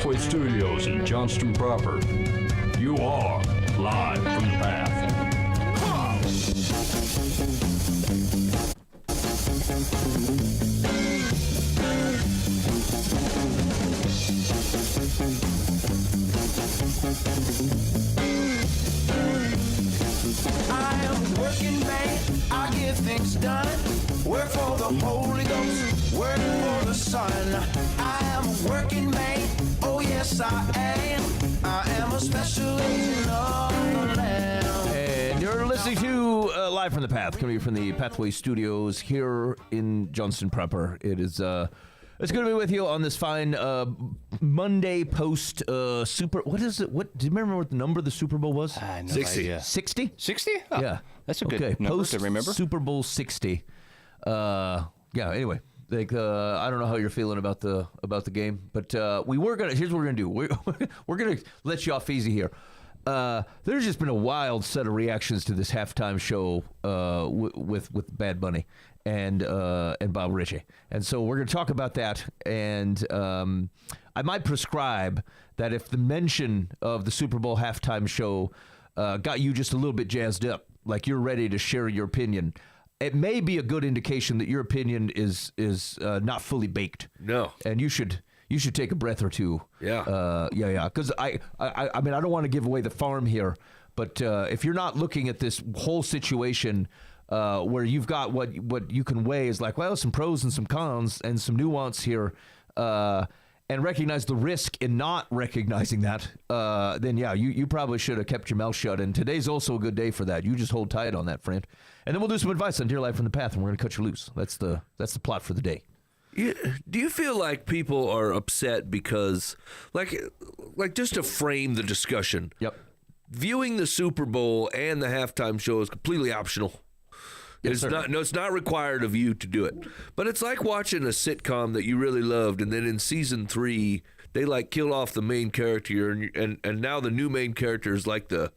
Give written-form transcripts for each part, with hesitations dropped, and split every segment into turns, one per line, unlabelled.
Pathway Studios in Johnston proper. You are live from the path.
I am working man, I get things done. Work for the Holy Ghost, work for the Son. I am a working man, oh yes I am. I am a special agent of the Lamb.
And you're listening to Live from the Path, coming from the Pathway Studios here in Johnston proper. It is it's going to be with you on this fine Monday post Super. What is it? What do you remember what the number of the Super Bowl was?
No
60.
idea.
60?
60? Oh,
Yeah,
that's a good number
post
to remember.
Super Bowl 60. Yeah. Anyway, like I don't know how you're feeling about the game, but we were gonna. Here's what we're gonna do. We're gonna let you off easy here. There's just been a wild set of reactions to this halftime show with Bad Bunny and Bob Ritchie, and so we're going to talk about that. And I might prescribe that if the mention of the Super Bowl halftime show got you just a little bit jazzed up, like you're ready to share your opinion, it may be a good indication that your opinion is not fully baked.
No,
and you should take a breath or two.
Yeah.
Yeah. Because I mean, I don't want to give away the farm here, but if you're not looking at this whole situation where you've got what you can weigh is like, well, some pros and some cons and some nuance here, and recognize the risk in not recognizing that, then yeah, you probably should have kept your mouth shut. And today's also a good day for that. You just hold tight on that, friend. And then we'll do some advice on Dear Life from the Path, and we're going to cut you loose. That's the plot for the day.
Yeah. Do you feel like people are upset because, like just to frame the discussion?
Yep.
Viewing the Super Bowl and the halftime show is completely optional.
Yes,
It's not required of you to do it. But it's like watching a sitcom that you really loved, and then in season 3 they like kill off the main character, and now the new main character is like the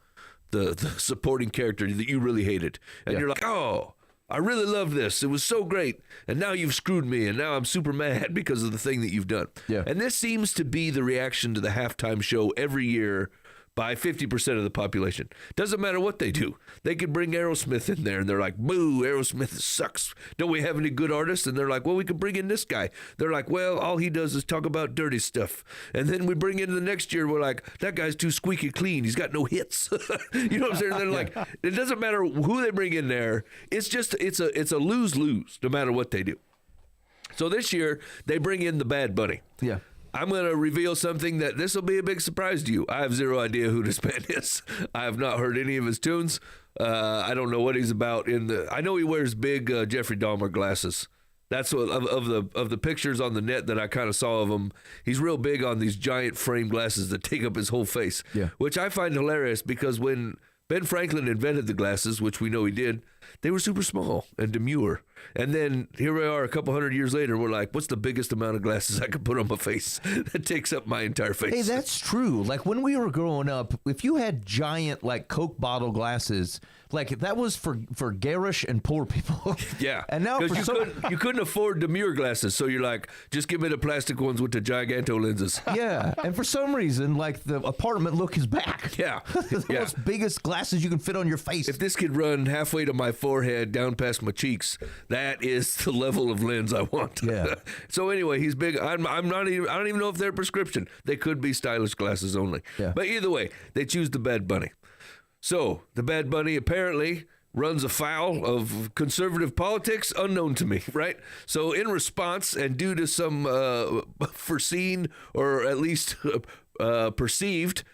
supporting character that you really hated, and you're like, oh, I really love this. It was so great. And now you've screwed me, and now I'm super mad because of the thing that you've done.
Yeah.
And this seems to be the reaction to the halftime show every year by 50% of the population. Doesn't matter what they do. They could bring Aerosmith in there, and they're like, boo, Aerosmith sucks. Don't we have any good artists? And they're like, well, we could bring in this guy. They're like, well, all he does is talk about dirty stuff. And then we bring in the next year, we're like, that guy's too squeaky clean. He's got no hits. You know what I'm saying? They're like, it doesn't matter who they bring in there. It's just, it's a lose-lose no matter what they do. So this year, they bring in the Bad Bunny.
Yeah.
I'm going to reveal something that this will be a big surprise to you. I have zero idea who this man is. I have not heard any of his tunes. I don't know what he's about. I know he wears big Jeffrey Dahmer glasses. That's what of the pictures on the net that I kind of saw of him. He's real big on these giant frame glasses that take up his whole face.
Yeah.
Which I find hilarious because when Ben Franklin invented the glasses, which we know he did, they were super small and demure. And then here we are a couple hundred years later, we're like, what's the biggest amount of glasses I could put on my face? That takes up my entire face.
Hey, that's true. Like when we were growing up, if you had giant like Coke bottle glasses, like that was for garish and poor people.
Yeah.
And now
because you couldn't afford demure glasses, so you're like, just give me the plastic ones with the giganto lenses.
Yeah. And for some reason, like the apartment look is back.
Yeah.
The most biggest glasses you can fit on your face.
If this could run halfway to my forehead, down past my cheeks, that is the level of lens I want.
Yeah.
So anyway, he's big. I don't even know if they're prescription. They could be stylish glasses only.
Yeah.
But either way, they choose the Bad Bunny. So the Bad Bunny apparently runs afoul of conservative politics unknown to me, right? So in response, and due to some foreseen or at least perceived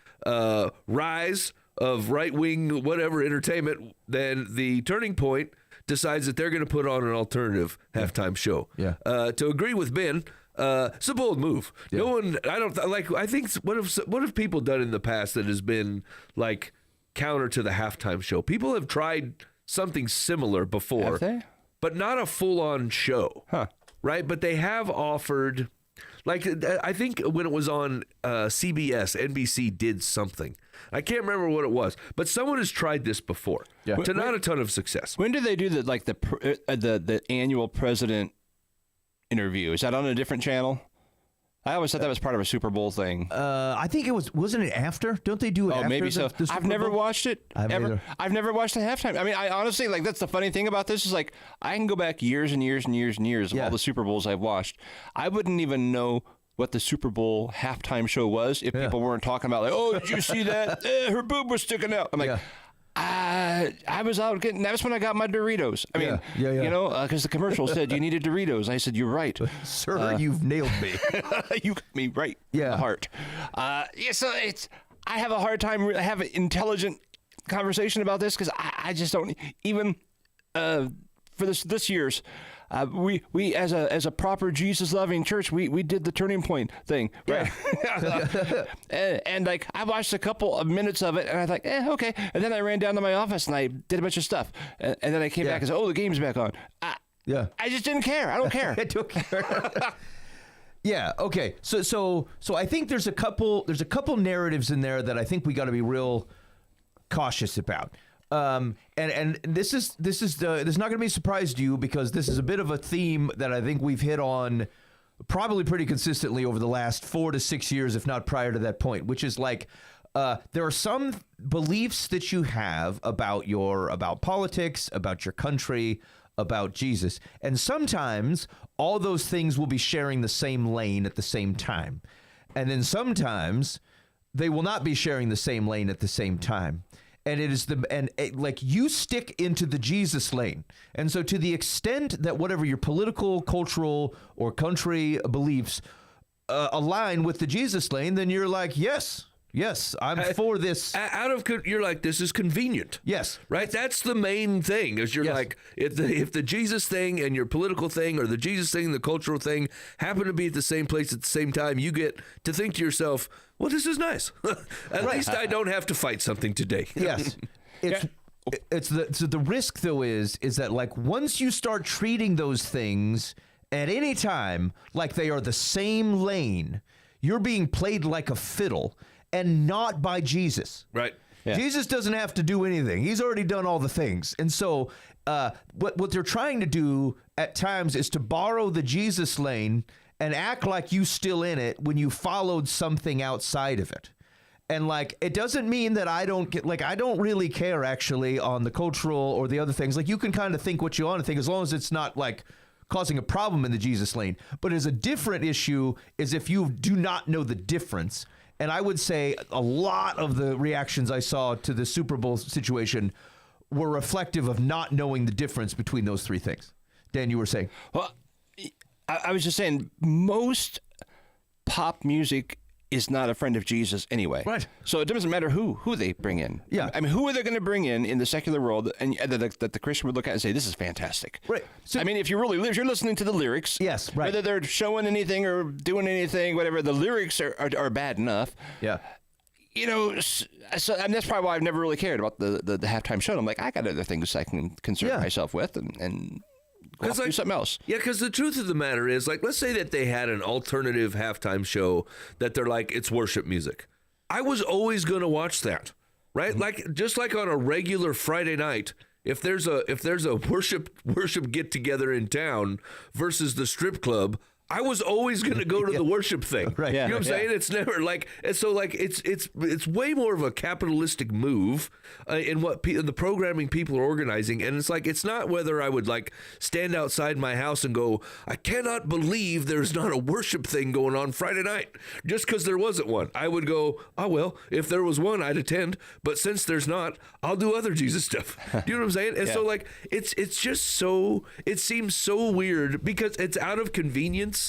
rise of right-wing whatever entertainment, then the Turning Point decides that they're going to put on an alternative halftime show.
Yeah.
To agree with Ben, it's a bold move.
Yeah.
No one, I think, what have people done in the past that has been like counter to the halftime show? People have tried something similar before.
Have they?
But not a full-on show.
Huh.
Right? But they have offered, like, I think when it was on CBS, NBC did something. I can't remember what it was, but someone has tried this before.
Yeah.
To not a ton of success.
When do they do the annual president interview? Is that on a different channel? I always thought that was part of a Super Bowl thing.
I think it wasn't it after? Don't they do it after?
Maybe so.
the Super
I've never
Bowl?
watched it. Ever. I've never watched the halftime. I mean, I honestly, like, that's the funny thing about this is, like, I can go back years and years and years and years of all the Super Bowls I've watched. I wouldn't even know what the Super Bowl halftime show was if people weren't talking about, like, oh, did you see that? Her boob was sticking out. I'm like, I was out getting, that's when I got my Doritos. I mean, you know, because the commercial said you needed Doritos. I said, you're right.
Sir, you've nailed me.
You got me right in the heart. So I have a hard time, have an intelligent conversation about this because I just don't, even for this year's, we as a proper Jesus loving church, we did the turning point thing, right? and like I watched a couple of minutes of it, and I was like, okay. And then I ran down to my office and I did a bunch of stuff, and then I came back and said, oh, the game's back on. I just didn't care. I don't care.
I don't care. Yeah. Okay. So I think there's a couple narratives in there that I think we got to be real cautious about. And this is not going to be a surprise to you because this is a bit of a theme that I think we've hit on probably pretty consistently over the last 4 to 6 years, if not prior to that point, which is like there are some beliefs that you have about politics, about your country, about Jesus, and sometimes all those things will be sharing the same lane at the same time, and then sometimes they will not be sharing the same lane at the same time. And it is like you stick into the Jesus lane. And so to the extent that whatever your political, cultural, or country beliefs align with the Jesus lane, then you're like, yes, I'm for this.
You're like, this is convenient.
Yes.
Right? That's the main thing is you're like, if the Jesus thing and your political thing or the Jesus thing, the cultural thing happen to be at the same place at the same time, you get to think to yourself, well, this is nice. At least I don't have to fight something today.
Yes. It's the risk though is that like once you start treating those things at any time like they are the same lane, you're being played like a fiddle and not by Jesus.
Right.
Yeah. Jesus doesn't have to do anything. He's already done all the things. And so what they're trying to do at times is to borrow the Jesus lane and act like you still in it when you followed something outside of it. And like, it doesn't mean that I don't really care actually on the cultural or the other things. Like you can kind of think what you want to think as long as it's not like causing a problem in the Jesus lane. But as a different issue is if you do not know the difference. And I would say a lot of the reactions I saw to the Super Bowl situation were reflective of not knowing the difference between those three things. Dan, you were saying?
Well, I was just saying most pop music is not a friend of Jesus anyway.
Right.
So it doesn't matter who they bring in.
Yeah.
I mean, who are they going to bring in the secular world and that the Christian would look at and say, this is fantastic.
Right. So,
I mean, if you're listening to the lyrics.
Yes, right.
Whether they're showing anything or doing anything, whatever, the lyrics are bad enough.
Yeah.
You know, so and that's probably why I've never really cared about the halftime show. I'm like, I got other things I can concern myself with and do something else.
Yeah, because the truth of the matter is, like, let's say that they had an alternative halftime show that they're like, it's worship music. I was always going to watch that, right?
Mm-hmm.
Like, just like on a regular Friday night, if there's a worship get together in town versus the strip club, I was always going to go to the worship thing.
Right.
You know what I'm saying? It's never like, and so like it's way more of a capitalistic move in what the programming people are organizing. And it's like, it's not whether I would like stand outside my house and go, I cannot believe there's not a worship thing going on Friday night just because there wasn't one. I would go, oh, well, if there was one, I'd attend. But since there's not, I'll do other Jesus stuff. Do you know what I'm saying? And so like, it's just so, it seems so weird because it's out of convenience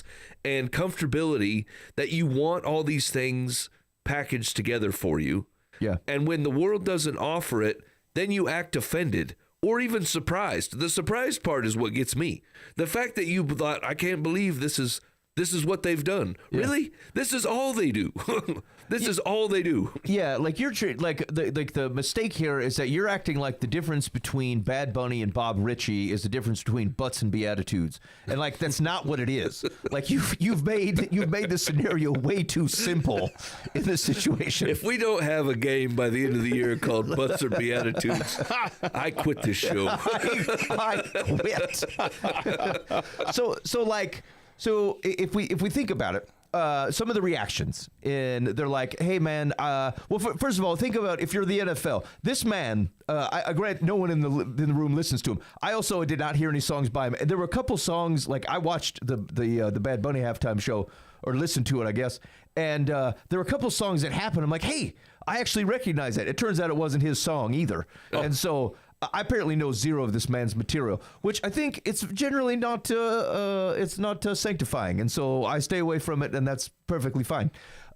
and comfortability that you want all these things packaged together for you.
Yeah.
And when the world doesn't offer it, then you act offended or even surprised. The surprised part is what gets me. The fact that you thought, I can't believe this is what they've done. Yeah. Really? This is all they do. This is all they do.
Yeah, like the mistake here is that you're acting like the difference between Bad Bunny and Bob Ritchie is the difference between Butts and Beatitudes, and like that's not what it is. Like you've made the scenario way too simple in this situation.
If we don't have a game by the end of the year called Butts or Beatitudes, I quit this show.
I quit. So if we think about it, some of the reactions, and they're like, "Hey, man. First of all, think about if you're the NFL. This man. I grant no one in the room listens to him. I also did not hear any songs by him. And there were a couple songs like I watched the Bad Bunny halftime show or listened to it, I guess. And there were a couple songs that happened. I'm like, hey, I actually recognize that. It turns out it wasn't his song either. Oh. And so I apparently know zero of this man's material, which I think it's generally not sanctifying. And so I stay away from it, and that's perfectly fine.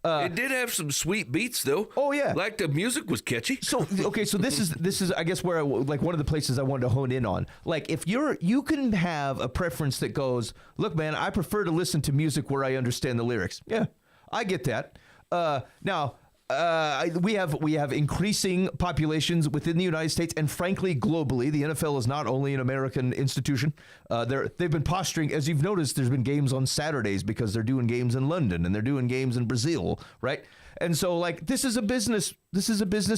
It did have some sweet beats, though.
Oh yeah,
like the music was catchy.
So okay, so this is I guess where like one of the places I wanted to hone in on. Like if you can have a preference that goes, look, man, I prefer to listen to music where I understand the lyrics. Yeah, I get that. Now. We have increasing populations within the United States and frankly globally. The NFL is not only an American institution. They've been posturing, as you've noticed. There's been games on Saturdays because they're doing games in London and they're doing games in Brazil, right? And so like this is a business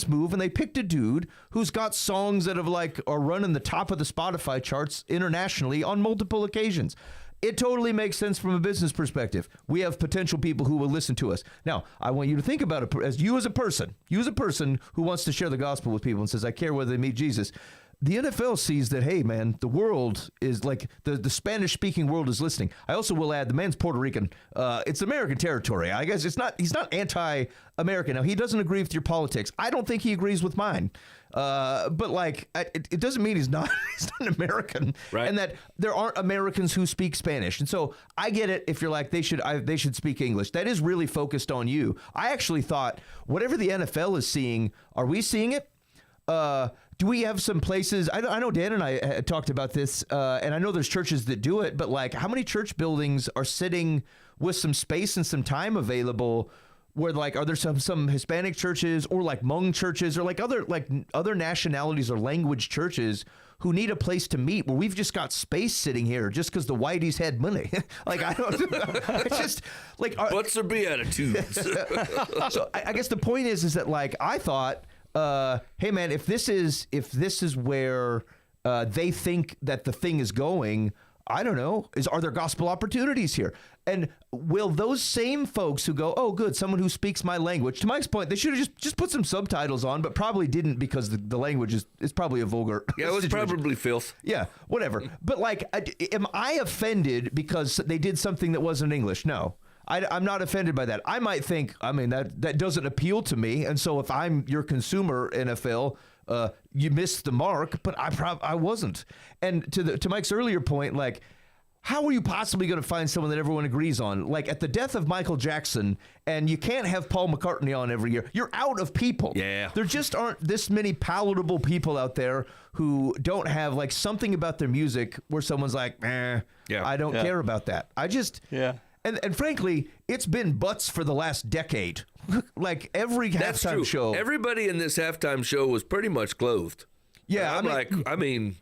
move, and they picked a dude who's got songs that are running the top of the Spotify charts internationally on multiple occasions. It totally makes sense from a business perspective. We have potential people who will listen to us. Now, I want you to think about it as a person who wants to share the gospel with people and says, I care whether they meet Jesus. The NFL sees that, hey, man, the world is like the Spanish-speaking world is listening. I also will add the man's Puerto Rican. It's American territory. I guess he's not anti-American. Now, he doesn't agree with your politics. I don't think he agrees with mine. But like, it doesn't mean he's not an American, right? And that there aren't Americans who speak Spanish. And so I get it if you're like they should speak English. That is really focused on you. I actually thought whatever the NFL is seeing, are we seeing it? Do we have some places? I know Dan and I had talked about this, and I know there's churches that do it. But like, how many church buildings are sitting with some space and some time available? Where like, are there some Hispanic churches or like Hmong churches or like other nationalities or language churches who need a place to meet where we've just got space sitting here just because the whiteys had money? Like, I don't it's just like
what's their beatitudes?
So I guess the point is that like I thought, hey man, if this is where they think that the thing is going, I don't know, are there gospel opportunities here? And will those same folks who go, oh, good, someone who speaks my language, to Mike's point, they should have just put some subtitles on, but probably didn't because the language is probably a vulgar
Yeah, it was
situation.
probably filth.
Yeah, whatever. But like, am I offended because they did something that wasn't English? No. I'm not offended by that. I might think, I mean, that doesn't appeal to me. And so if I'm your consumer, NFL, you missed the mark, but I wasn't. And to Mike's earlier point, like, how are you possibly going to find someone that everyone agrees on? Like at the death of Michael Jackson, and you can't have Paul McCartney on every year. You're out of people.
Yeah.
There just aren't this many palatable people out there who don't have like something about their music where someone's like, I don't care about that. And frankly, it's been butts for the last decade. Like every halftime show.
Everybody in this halftime show was pretty much clothed.
Yeah,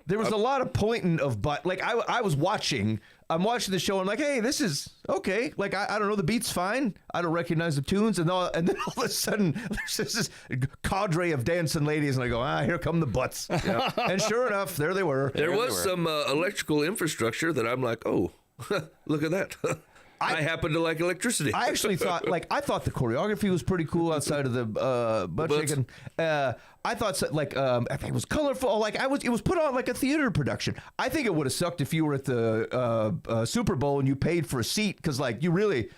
there was a lot of pointing of butt. Like I'm watching the show. And I'm like, hey, this is okay. Like I don't know, the beat's fine. I don't recognize the tunes, and then all of a sudden there's this cadre of dancing ladies, and I go, here come the butts. Yeah. And sure enough, there they were.
There was some electrical infrastructure that I'm like, oh, look at that. I happen to like electricity.
I actually thought the choreography was pretty cool outside of the butt shaking. I thought I think it was colorful. Like it was put on like a theater production. I think it would have sucked if you were at the Super Bowl and you paid for a seat because like you really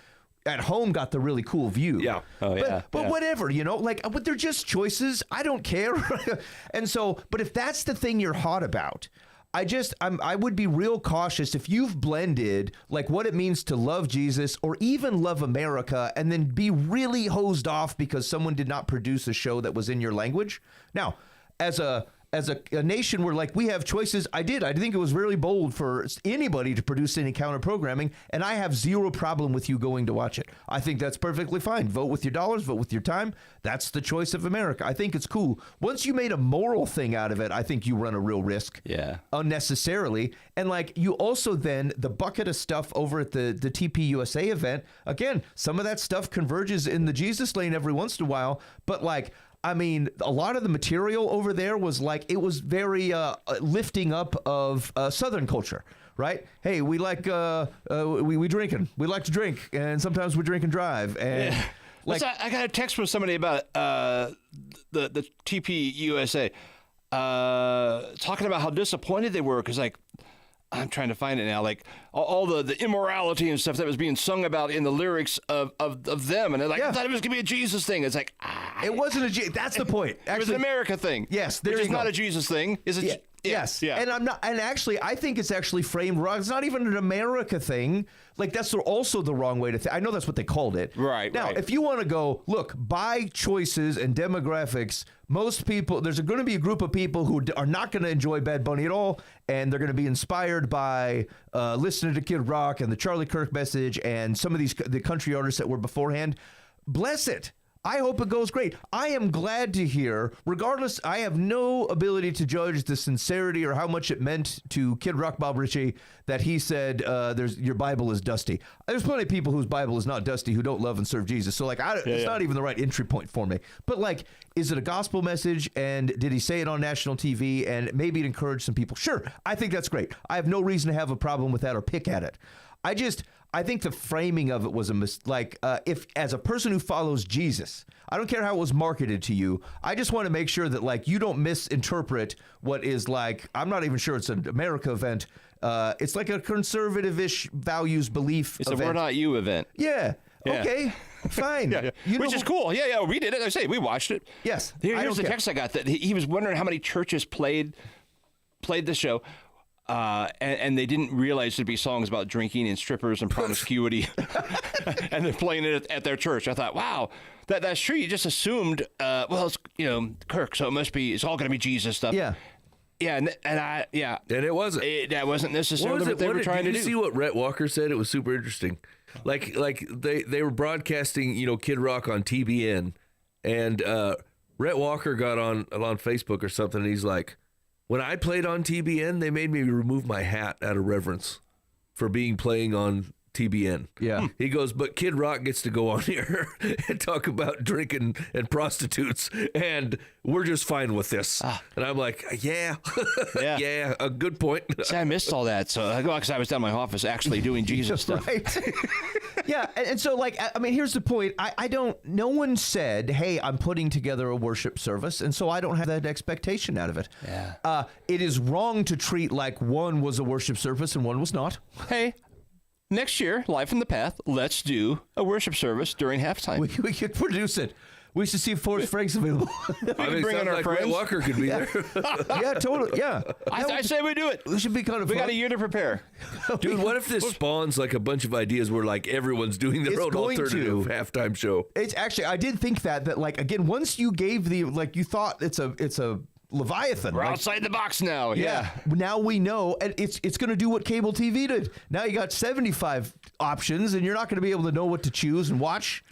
at home got the really cool view.
Yeah.
But whatever, but they're just choices. I don't care. And so, but if that's the thing you're hot about, I would be real cautious if you've blended like what it means to love Jesus or even love America and then be really hosed off because someone did not produce a show that was in your language. Now, as a nation where like we have choices, I think it was really bold for anybody to produce any counter programming, and I have zero problem with you going to watch it. I think that's perfectly fine. Vote with your dollars, vote with your time. That's the choice of America. I think it's cool. Once you made a moral thing out of it, I think you run a real risk.
Yeah.
Unnecessarily. And like you also then the bucket of stuff over at the TPUSA event, again, some of that stuff converges in the Jesus lane every once in a while, but like I mean, a lot of the material over there was like, it was very lifting up of Southern culture, right? Hey, we like we drinking. We like to drink, and sometimes we drink and drive. And like,
I got a text from somebody about the TP USA talking about how disappointed they were because, like, I'm trying to find it now, like all the immorality and stuff that was being sung about in the lyrics of them, and they're like, I thought it was gonna be a Jesus thing. It's like
it wasn't that's the point.
Actually, it was an America thing.
Yes,
which is not a Jesus thing. Is it?
Yes.
Yeah.
And I'm not. And actually, I think it's actually framed wrong. It's not even an America thing. Like that's also the wrong way to think. I know that's what they called it.
Right.
Now, if you want to go look by choices and demographics, most people there's going to be a group of people who are not going to enjoy Bad Bunny at all, and they're going to be inspired by listening to Kid Rock and the Charlie Kirk Message and some of the country artists that were beforehand. Bless it. I hope it goes great. I am glad to hear, regardless, I have no ability to judge the sincerity or how much it meant to Kid Rock Bob Ritchie that he said, your Bible is dusty. There's plenty of people whose Bible is not dusty who don't love and serve Jesus. So, like, it's not even the right entry point for me. But, like, is it a gospel message? And did he say it on national TV? And maybe it encouraged some people? Sure, I think that's great. I have no reason to have a problem with that or pick at it. I think the framing of it was if as a person who follows Jesus, I don't care how it was marketed to you. I just want to make sure that like you don't misinterpret what is like, I'm not even sure it's an America event. It's like a conservative-ish values belief
It's
event.
a We're Not You event.
Yeah. Okay. Fine.
Which is cool. Yeah, we did it. I say we watched it.
Yes.
Here's the text I got that he was wondering how many churches played the show. And they didn't realize there'd be songs about drinking and strippers and promiscuity, and they're playing it at their church. I thought, wow, that's true. You just assumed, well, it's Kirk, so it's all going to be Jesus stuff.
Yeah.
Yeah, and
it wasn't.
That wasn't necessarily what they were trying to do.
Did you see what Rhett Walker said? It was super interesting. Like they were broadcasting, Kid Rock on TBN, and Rhett Walker got on Facebook or something, and he's like, when I played on TBN, they made me remove my hat out of reverence for playing on TBN.
Yeah.
He goes, but Kid Rock gets to go on here and talk about drinking and prostitutes, and we're just fine with this. And I'm like, yeah, a good point.
See, I missed all that. So because I was down in my office actually doing Jesus stuff.
Right. Yeah, and so like, I mean, here's the point. No one said, hey, I'm putting together a worship service, and so I don't have that expectation out of it.
Yeah.
It is wrong to treat like one was a worship service and one was not.
Hey, next year, Live from the Path, let's do a worship service during halftime.
We could produce it. We should see if Forrest Frank's available.
I mean,
bring in our
like
friends.
Rhett Walker could be there.
Yeah, totally. Yeah.
I say we do it.
We should be kind of
We
fun.
got a year to prepare.
Dude, what if this spawns like a bunch of ideas where like everyone's doing their
It's
own
going
alternative
to.
halftime show?
It's actually, I did think that like, again, once you gave you thought it's a Leviathan.
We're
like,
outside the box now.
Yeah. Now we know, and it's going to do what cable TV did. Now you got 75 options, and you're not going to be able to know what to choose and watch.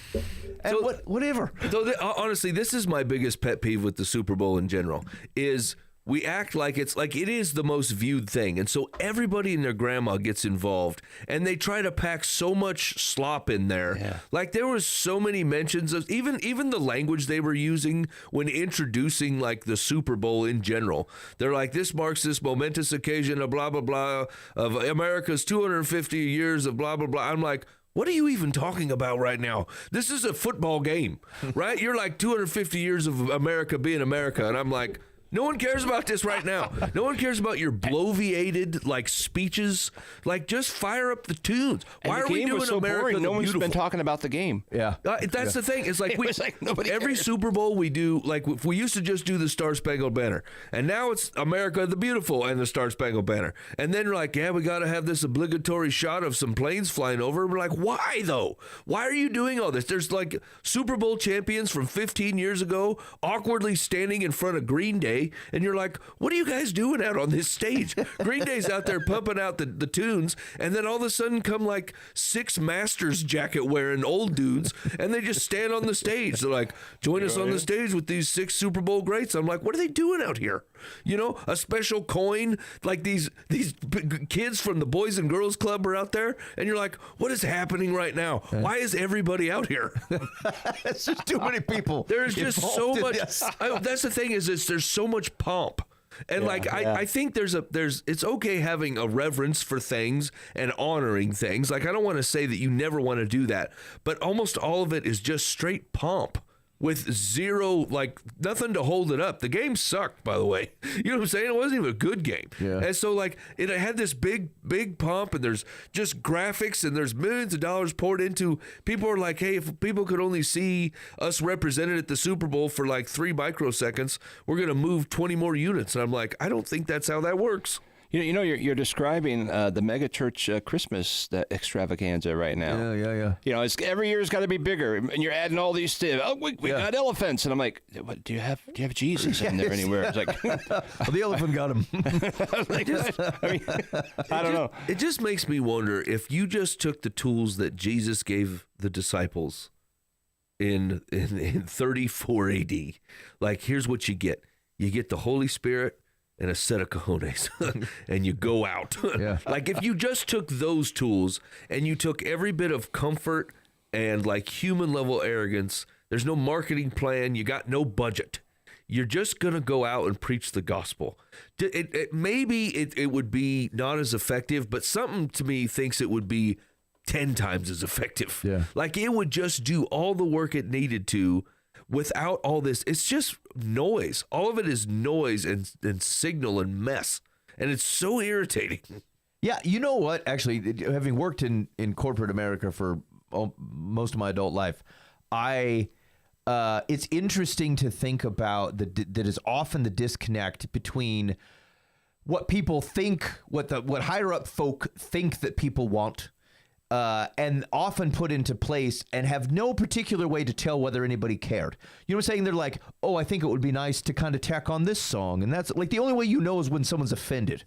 And whatever.
So honestly, this is my biggest pet peeve with the Super Bowl in general, is we act like it is the most viewed thing. And so everybody and their grandma gets involved, and they try to pack so much slop in there.
Yeah.
Like there was so many mentions of even the language they were using when introducing like the Super Bowl in general. They're like, this marks this momentous occasion of blah, blah, blah of America's 250 years of blah, blah, blah. I'm like, what are you even talking about right now? This is a football game, right? You're like 250 years of America being America. And I'm like, no one cares about this right now. No one cares about your bloviated like speeches. Like, just fire up the tunes. Why are we doing
so
America
boring.
the
No one's
Beautiful?
been talking about the game.
Yeah.
That's the thing. It's like
It was like nobody
every
cared.
Super Bowl we do, like if we used to just do the Star Spangled Banner, and now it's America the Beautiful and the Star Spangled Banner, and then we're like, yeah, we got to have this obligatory shot of some planes flying over. We're like, why though? Why are you doing all this? There's like Super Bowl champions from 15 years ago awkwardly standing in front of Green Day, and you're like, what are you guys doing out on this stage? Green Day's out there pumping out the tunes, and then all of a sudden come like 6 Masters jacket wearing old dudes, and they just stand on the stage. They're like, join us on the stage with these 6 Super Bowl greats. I'm like, what are they doing out here? A special coin, like these kids from the Boys and Girls Club are out there, and you're like, what is happening right now? Why is everybody out here?
It's just too many people.
There's just so
involved in
much.
this.
That's the thing is there's so much pomp. And I think there's it's okay having a reverence for things and honoring things. Like, I don't want to say that you never want to do that, but almost all of it is just straight pomp with zero, like, nothing to hold it up. The game sucked, by the way. You know what I'm saying? It wasn't even a good game.
Yeah.
And so, like, it had this big pomp, and there's just graphics, and there's millions of dollars poured into. People are like, hey, if people could only see us represented at the Super Bowl for like 3 microseconds, we're going to move 20 more units. And I'm like, I don't think that's how that works.
You're describing the megachurch Christmas extravaganza right now.
Yeah.
You know, it's every year has got to be bigger, and you're adding all these stuff. Oh, we got elephants, and I'm like, what, do you have Jesus in there anywhere? It's like,
Well, the elephant got him.
I don't know.
It just makes me wonder if you just took the tools that Jesus gave the disciples in 34 AD. Like, here's what you get. You get the Holy Spirit and a set of cojones, and you go out.
Yeah.
Like, if you just took those tools and you took every bit of comfort and like human level arrogance, there's no marketing plan, you got no budget. You're just going to go out and preach the gospel. Maybe it would be not as effective, but something to me thinks it would be 10 times as effective.
Yeah.
Like, it would just do all the work it needed to without all this. It's just noise. All of it is noise and signal and mess. And it's so irritating.
Yeah, you know what? Actually, having worked in corporate America for most of my adult life, it's interesting to think about that is often the disconnect between what people think, what higher up folk think that people want, and often put into place and have no particular way to tell whether anybody cared. You know what I'm saying? They're like, oh, I think it would be nice to kind of tack on this song. And that's like the only way you know is when someone's offended.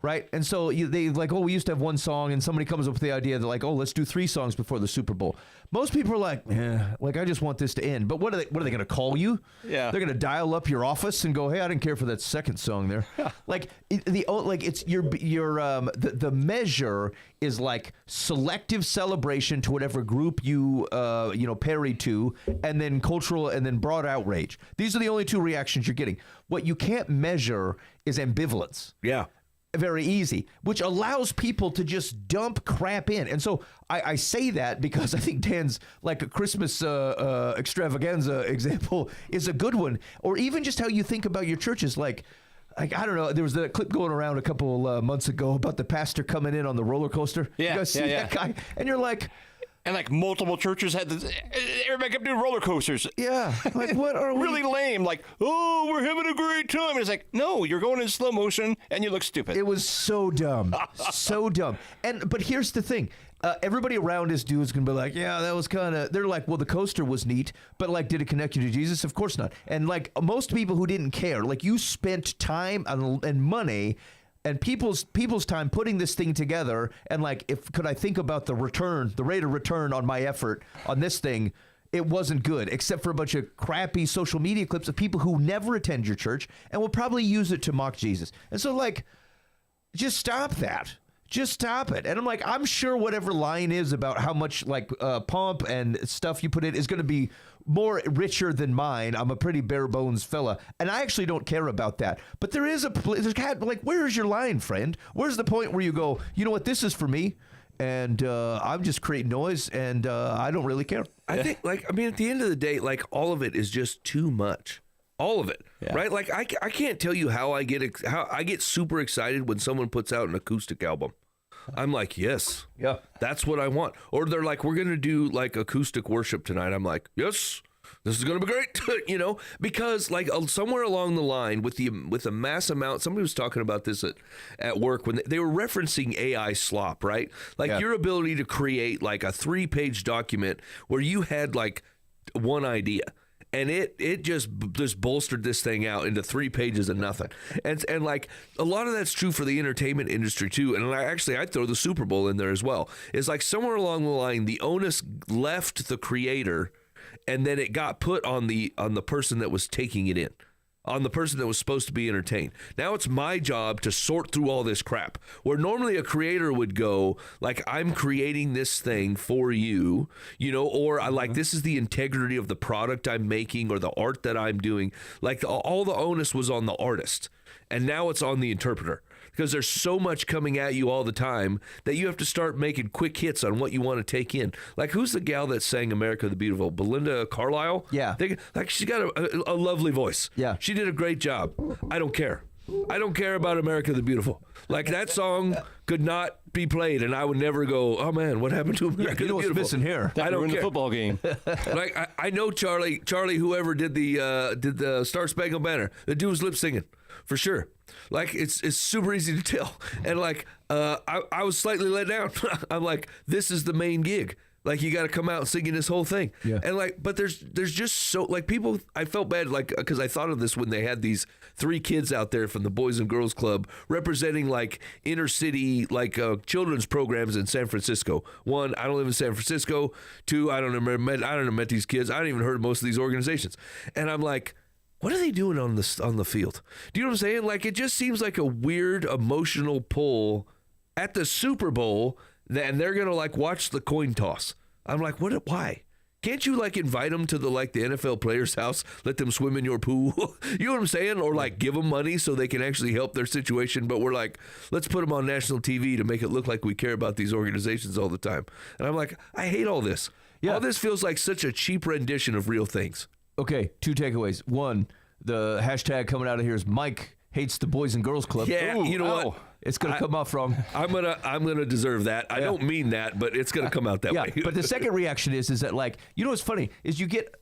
Right. And so they like, oh, we used to have one song, and somebody comes up with the idea that like, oh, let's do 3 songs before the Super Bowl. Most people are like, like, I just want this to end. But what are they going to call you?
Yeah.
They're going to dial up your office and go, hey, I didn't care for that second song there. Like it's the measure is like selective celebration to whatever group you parry to, and then cultural and then broad outrage. These are the only 2 reactions you're getting. What you can't measure is ambivalence.
Yeah.
Very easy, which allows people to just dump crap in. And so I say that because I think Dan's like a Christmas extravaganza example is a good one. Or even just how you think about your churches. Like, I don't know, there was that clip going around a couple months ago about the pastor coming in on the roller coaster.
Yeah,
you guys see that guy? And you're like...
And like multiple churches had everybody kept doing roller coasters.
Yeah. Like, what are we?
Really lame. Like, oh, we're having a great time. And it's like, no, you're going in slow motion and you look stupid.
It was so dumb. So dumb. But here's the thing. Everybody around this dude is going to be like, yeah, that was kind of, they're like, well, the coaster was neat, but like, did it connect you to Jesus? Of course not. And like most people who didn't care, like you spent time and money and people's time putting this thing together, and like, could I think about the rate of return on my effort on this thing? It wasn't good, except for a bunch of crappy social media clips of people who never attend your church and will probably use it to mock Jesus. And so, like, just stop that. Just stop it. And I'm like, I'm sure whatever line is about how much like pomp and stuff you put in is going to be more richer than mine. I'm a pretty bare bones fella, and I actually don't care about that. But there's like, where's your line, friend? Where's the point where you go, you know what, this is for me, and I'm just creating noise, and I don't really care.
I think, like, I mean, at the end of the day, like, all of it is just too much. All of it, right? Like, I can't tell you how I get super excited when someone puts out an acoustic album. I'm like, yes,
yeah,
that's what I want. Or they're like, we're gonna do like acoustic worship tonight. I'm like, yes, this is gonna be great, you know, because like somewhere along the line with the mass amount. Somebody was talking about this at work when they were referencing AI slop, right? Like your ability to create like a 3-page document where you had like one idea. And it just bolstered this thing out into 3 pages of nothing. And like a lot of that's true for the entertainment industry too. And I'd throw the Super Bowl in there as well. It's like somewhere along the line, the onus left the creator, and then it got put on the person that was taking it in. on the person that was supposed to be entertained. Now it's my job to sort through all this crap. Where normally a creator would go, like, I'm creating this thing for you, or I like, this is the integrity of the product I'm making or the art that I'm doing. Like, all the onus was on the artist. And now it's on the interpreter. Because there's so much coming at you all the time that you have to start making quick hits on what you want to take in. Like, who's the gal that sang America the Beautiful? Belinda Carlisle?
Yeah.
Like, she's got a lovely voice.
Yeah.
She did a great job. I don't care. I don't care about America the Beautiful. Like, that song could not be played, and I would never go, oh, man, what happened to America the Beautiful?
What's missing here?
That
I don't
ruined
care.
the football game.
Like, I know Charlie, whoever did the Star Spangled Banner, the dude was lip singing. For sure. Like, it's super easy to tell. And like, I was slightly let down. I'm like, this is the main gig. Like, you got to come out singing this whole thing.
Yeah.
And like, but there's just so, like, people, I felt bad, like, because I thought of this when they had these 3 kids out there from the Boys and Girls Club representing like inner city, like children's programs in San Francisco. 1, I don't live in San Francisco. 2, I don't know, met these kids. I don't even heard of most of these organizations. And I'm like, what are they doing on the field? Do you know what I'm saying? Like, it just seems like a weird emotional pull at the Super Bowl, and they're gonna like watch the coin toss. I'm like, what? Why? Can't you like invite them to the NFL players' house, let them swim in your pool? You know what I'm saying? Or like give them money so they can actually help their situation. But we're like, let's put them on national TV to make it look like we care about these organizations all the time. And I'm like, I hate all this.
Yeah.
All this feels like such a cheap rendition of real things.
Okay, 2 takeaways. 1, the hashtag coming out of here is Mike hates the Boys and Girls Club.
Yeah,
Ooh,
you know what?
It's going to come off wrong.
I'm gonna deserve that. I don't mean that, but it's gonna come out that way.
But the second reaction is that, like, what's funny is you get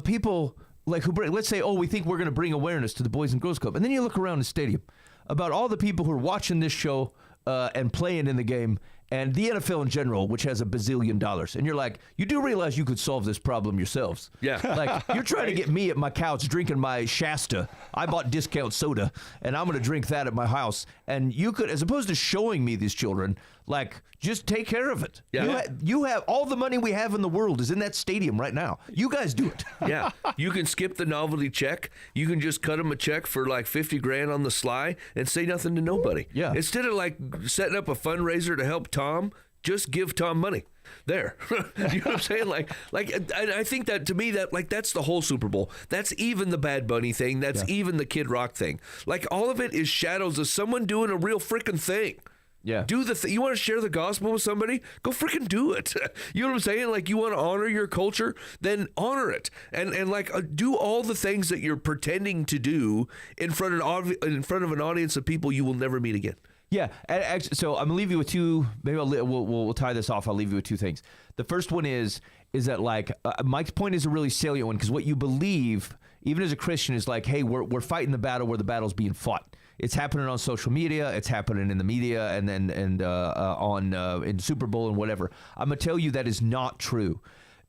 people like who bring, let's say, oh, we think we're going to bring awareness to the Boys and Girls Club, and then you look around the stadium about all the people who are watching this show and playing in the game, and the NFL in general, which has $1 bazillion, and you're like, you do realize you could solve this problem yourselves.
Yeah.
Like, you're trying to get me at my couch drinking my Shasta. I bought discount soda, and I'm going to drink that at my house. And you could, as opposed to showing me these children, like, just take care of it.
Yeah.
You have all the money we have in the world is in that stadium right now. You guys do it.
Yeah, you can skip the novelty check. You can just cut them a check for like $50,000 on the sly and say nothing to nobody.
Yeah.
Instead of like setting up a fundraiser to help Tom, just give Tom money. There. You know what I'm saying? Like I think that, to me, that like that's the whole Super Bowl. That's even the Bad Bunny thing. That's even the Kid Rock thing. Like, all of it is shadows of someone doing a real freaking thing.
Yeah.
Do the thing. You want to share the gospel with somebody? Go freaking do it. You know what I'm saying? Like, you want to honor your culture? Then honor it. And like, do all the things that you're pretending to do in front of an audience of people you will never meet again.
Yeah, and actually, so I'm gonna leave you with 2. Maybe we'll tie this off. I'll leave you with 2 things. The first one is that like Mike's point is a really salient one, because what you believe, even as a Christian, is like, hey, we're fighting the battle where the battle's being fought. It's happening on social media. It's happening in the media, and then in Super Bowl and whatever. I'm gonna tell you that is not true.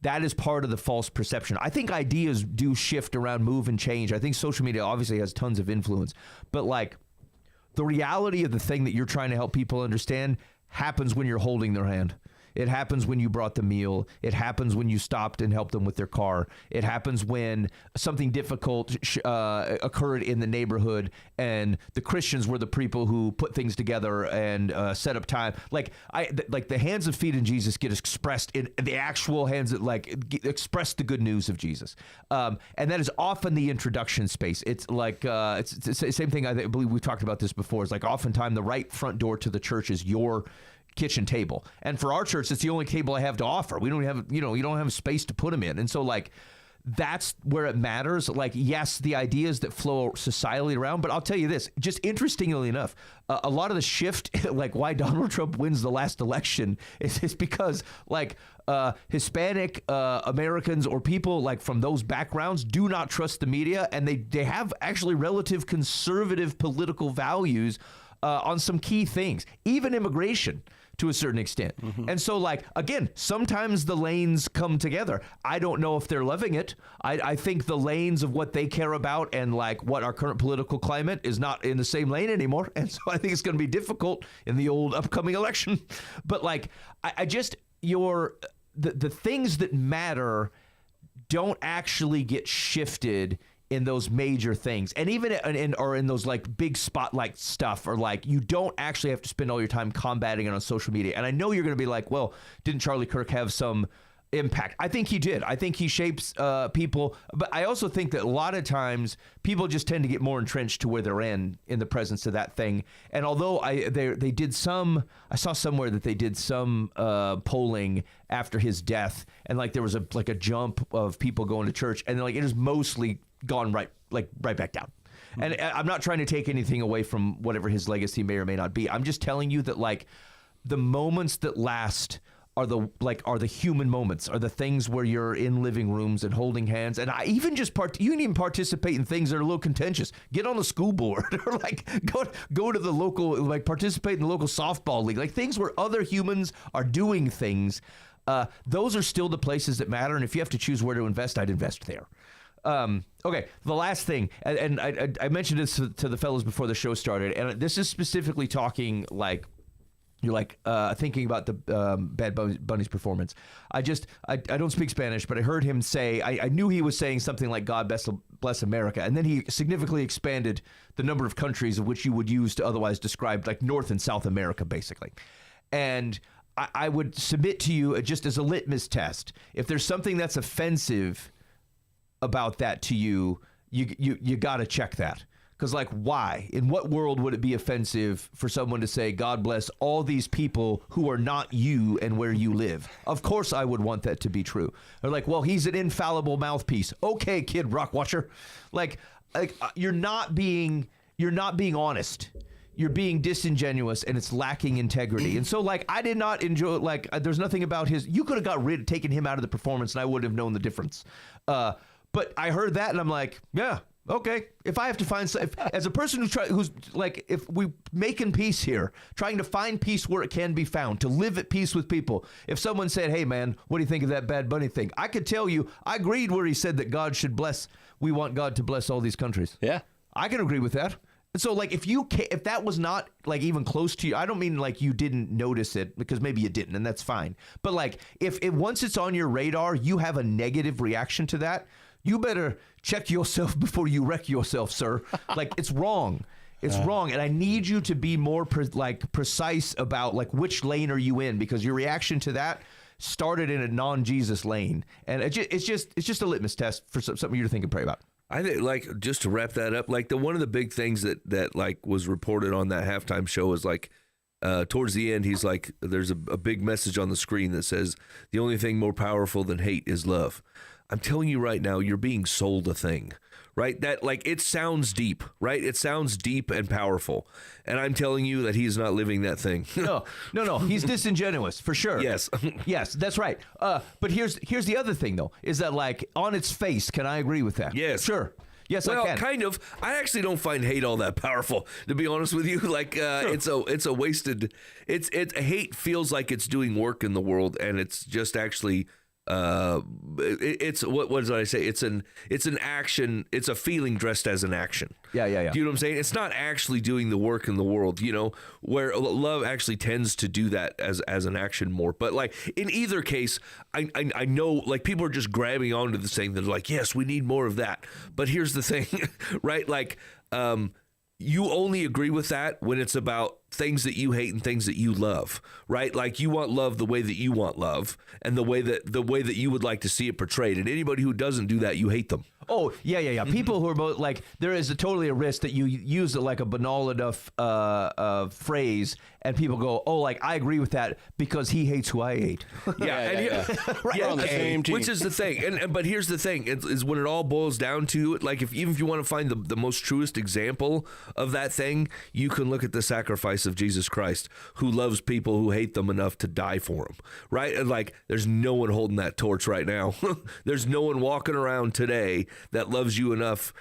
That is part of the false perception. I think ideas do shift around, move, and change. I think social media obviously has tons of influence, but like, the reality of the thing that you're trying to help people understand happens when you're holding their hand. It happens when you brought the meal. It happens when you stopped and helped them with their car. It happens when something difficult occurred in the neighborhood, and the Christians were the people who put things together and set up time. Like the hands and feet in Jesus get expressed in the actual hands that express the good news of Jesus, and that is often the introduction space. It's like it's the same thing. I believe we've talked about this before. It's like oftentimes the right front door to the church is your kitchen table, and for our church, it's the only table I have to offer. We don't have, you don't have space to put them in, and so like, that's where it matters. Like, yes, the ideas that flow societally around, but I'll tell you this, just interestingly enough, a lot of the shift, like why Donald Trump wins the last election, is because like Hispanic Americans or people like from those backgrounds do not trust the media, and they have actually relative conservative political values on some key things, even immigration to a certain extent. Mm-hmm. And so, like, again, sometimes the lanes come together. I don't know if they're loving it. I think the lanes of what they care about and like what our current political climate is not in the same lane anymore. And so I think it's going to be difficult in the old upcoming election. But like, I just, the things that matter don't actually get shifted in those major things, and even in those like big spotlight stuff, or like you don't actually have to spend all your time combating it on social media. And I know you're going to be like, well, didn't Charlie Kirk have some impact? I think he did. I think he shapes people, but I also think that a lot of times people just tend to get more entrenched to where they're in the presence of that thing. And although they did some, I saw somewhere that they did some polling after his death, and like there was a jump of people going to church, and like it has mostly gone right back down. And I'm not trying to take anything away from whatever his legacy may or may not be. I'm just telling you that like the moments that last are the human moments, are the things where you're in living rooms and holding hands. And I even just you can even participate in things that are a little contentious. Get on the school board, or like go to the local, like participate in the local softball league, like things where other humans are doing things. Those are still the places that matter. And if you have to choose where to invest, I'd invest there. Okay, the last thing, and I mentioned this to the fellows before the show started, and this is specifically talking like, you're like thinking about the Bad Bunny's performance. I don't speak Spanish, but I heard him say, I knew he was saying something like God bless America, and then he significantly expanded the number of countries of which you would use to otherwise describe like North and South America, basically. And I would submit to you, just as a litmus test, if there's something that's offensive about that to you, you got to check that. Because, like, why? In what world would it be offensive for someone to say, God bless all these people who are not you and where you live? Of course I would want that to be true. They're like, well, he's an infallible mouthpiece. Okay, Kid Rock Watcher. Like you're not being honest. You're being disingenuous, and it's lacking integrity. And so, like, I did not enjoy, like, there's nothing about you could have taken him out of the performance, and I wouldn't have known the difference. But I heard that, and I'm like, yeah. Okay, if I have to find, as a person who's like, if we making peace here, trying to find peace where it can be found, to live at peace with people. If someone said, hey man, what do you think of that Bad Bunny thing? I could tell you, I agreed where he said that God should bless, we want God to bless all these countries. Yeah. I can agree with that. And so like, if that was not like even close to you, I don't mean like you didn't notice it, because maybe you didn't, and that's fine. But like, if once it's on your radar, you have a negative reaction to that, you better check yourself before you wreck yourself, sir. Like, it's wrong. It's wrong. And I need you to be more precise about like which lane are you in, because your reaction to that started in a non-Jesus lane. And it's just a litmus test for something you to think and pray about.
I think, like, just to wrap that up, like one of the big things that like was reported on that halftime show is like, towards the end, he's like, there's a big message on the screen that says, the only thing more powerful than hate is love. I'm telling you right now, you're being sold a thing, right? That, like, it sounds deep, right? It sounds deep and powerful. And I'm telling you that he's not living that thing.
No. He's disingenuous, for sure.
Yes.
Yes, that's right. But here's the other thing, though, is that, like, on its face, can I agree with that?
Yes.
Sure. Yes,
well,
I can.
Kind of. I actually don't find hate all that powerful, to be honest with you. Like, sure. It's a wasted. Hate feels like it's doing work in the world, and it's just actually. It's what did I say? It's an action. It's a feeling dressed as an action.
Yeah.
Do you know what I'm saying? It's not actually doing the work in the world. You know, where love actually tends to do that as an action more. But like in either case, I know like people are just grabbing onto the thing. They're like, yes, we need more of that. But here's the thing, right? Like, you only agree with that when it's about things that you hate and things that you love, right? Like you want love the way that you want love, and the way that you would like to see it portrayed. And anybody who doesn't do that, you hate them.
Oh, yeah. People who are both like, there is totally a risk that you use it like a banal enough phrase, and people go, oh, like I agree with that because he hates who I hate.
Yeah.
Right.
On the same team.
Which is the thing. But here's the thing: is when it all boils down to it. Like even if you want to find the most truest example of that thing, you can look at the sacrifice of Jesus Christ, who loves people who hate them enough to die for them. Right? And like, there's no one holding that torch right now. There's no one walking around today that loves you enough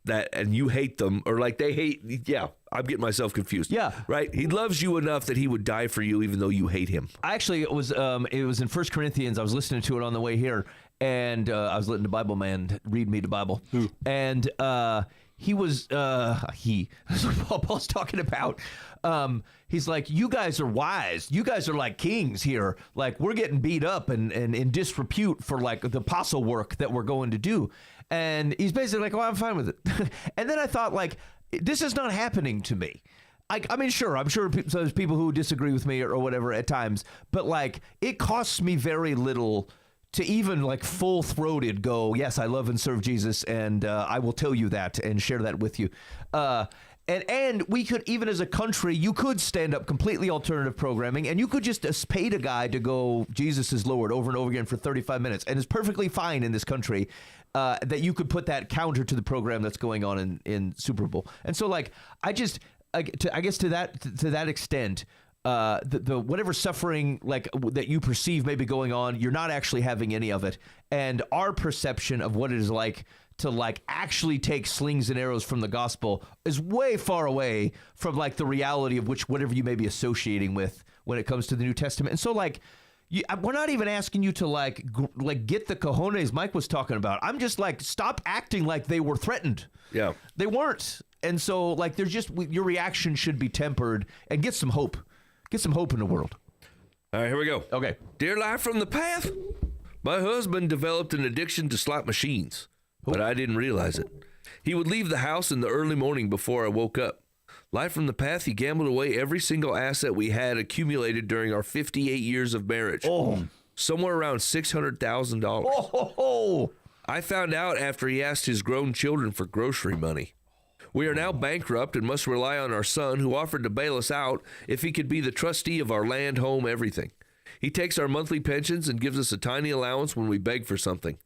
and you hate them, or like they hate. Yeah, I'm getting myself confused.
Yeah,
right. He loves you enough that he would die for you, even though you hate him.
Actually, it was in 1 Corinthians. I was listening to it on the way here, and I was letting the Bible man read me the Bible, and Paul's talking about. He's like, you guys are wise. You guys are like kings here. Like we're getting beat up and in disrepute for like the apostle work that we're going to do. And he's basically like, well, I'm fine with it. And then I thought, like, this is not happening to me. I mean, sure, I'm sure there's people who disagree with me or whatever at times, but like, it costs me very little to even like full-throated go, yes, I love and serve Jesus, and I will tell you that and share that with you. And we could, even as a country, you could stand up completely alternative programming, and you could just pay a guy to go, Jesus is Lord, over and over again for 35 minutes, and it's perfectly fine in this country that you could put that counter to the program that's going on in Super Bowl. And so, like, I guess to that extent, the whatever suffering like that you perceive may be going on, you're not actually having any of it, and our perception of what it is like to like actually take slings and arrows from the gospel is way far away from like the reality of whatever you may be associating with when it comes to the New Testament. And so like, we're not even asking you to like get the cojones Mike was talking about. I'm just like, stop acting like they were threatened. Yeah, they weren't. And so, like, there's just your reaction should be tempered and get some hope. Get some hope in the world.
All right, here we go.
Okay.
Dear Life from the Path, my husband developed an addiction to slot machines, but I didn't realize it. He would leave the house in the early morning before I woke up. Life from the Path, he gambled away every single asset we had accumulated during our 58 years of marriage. Oh. Somewhere around $600,000.
Oh.
I found out after he asked his grown children for grocery money. We are now bankrupt and must rely on our son, who offered to bail us out if he could be the trustee of our land, home, everything. He takes our monthly pensions and gives us a tiny allowance when we beg for something.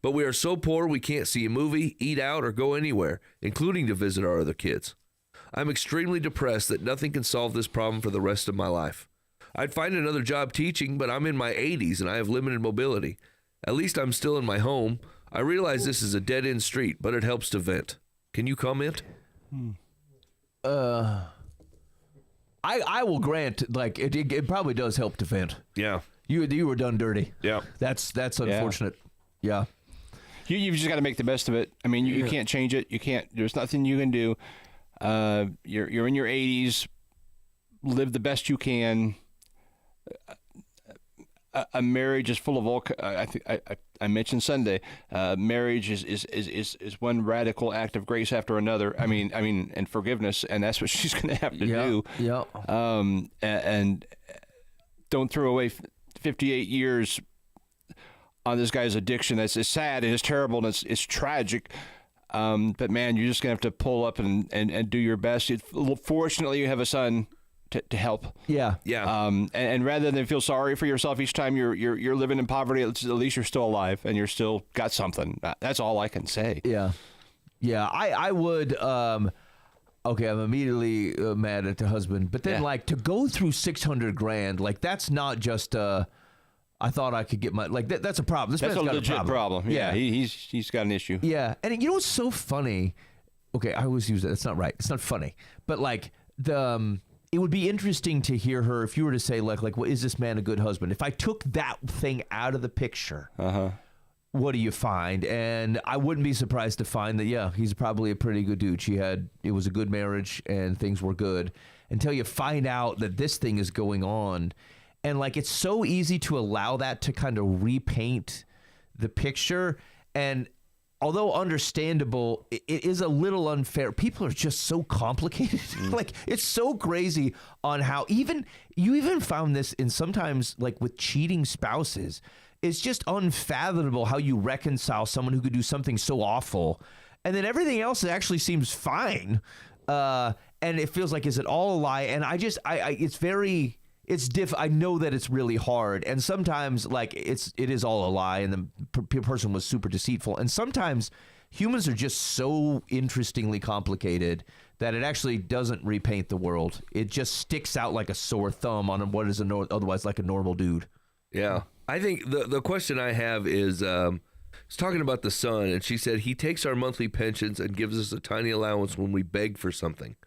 But we are so poor we can't see a movie, eat out, or go anywhere, including to visit our other kids. I'm extremely depressed that nothing can solve this problem for the rest of my life. I'd find another job teaching, but I'm in my 80s and I have limited mobility. At least I'm still in my home. I realize this is a dead-end street, but it helps to vent. Can you comment?
I will grant, like, it probably does help to vent.
Yeah.
You were done dirty.
Yeah.
That's unfortunate. Yeah.
You've just got to make the best of it. I mean, you can't change it. You can't. There's nothing you can do. You're in your 80s. Live the best you can. A marriage is full of all. I think I mentioned Sunday. Marriage is one radical act of grace after another. I mean, and forgiveness, and that's what she's going to have to do.
Yeah.
And don't throw away 58 years on this guy's addiction. It's sad and it's terrible and it's tragic. But man, you're just going to have to pull up and do your best. Fortunately, you have a son to help.
Yeah.
And rather than feel sorry for yourself each time you're living in poverty, at least you're still alive and you're still got something. That's all I can say.
Yeah. I would. Okay, I'm immediately mad at the husband, but then like to go through $600,000, like that's not just. I thought I could get my that's a problem.
That's a legit problem. Yeah, he's got an issue.
Yeah, and you know what's so funny? Okay, I always use that. It's not right. It's not funny, but like the. It would be interesting to hear her if you were to say like, well, is this man a good husband? If I took that thing out of the picture, what do you find? And I wouldn't be surprised to find that, he's probably a pretty good dude. It was a good marriage and things were good until you find out that this thing is going on. And like, it's so easy to allow that to kind of repaint the picture. And although understandable, it is a little unfair. People are just so complicated. Like, it's so crazy on how you even found this in sometimes like with cheating spouses. It's just unfathomable how you reconcile someone who could do something so awful. And then everything else actually seems fine. And it feels like, is it all a lie? And I know that it's really hard, and sometimes like it is all a lie, and the person was super deceitful. And sometimes humans are just so interestingly complicated that it actually doesn't repaint the world. It just sticks out like a sore thumb on what is otherwise like a normal dude.
Yeah, I think the question I have is, it's talking about the son, and she said he takes our monthly pensions and gives us a tiny allowance when we beg for something.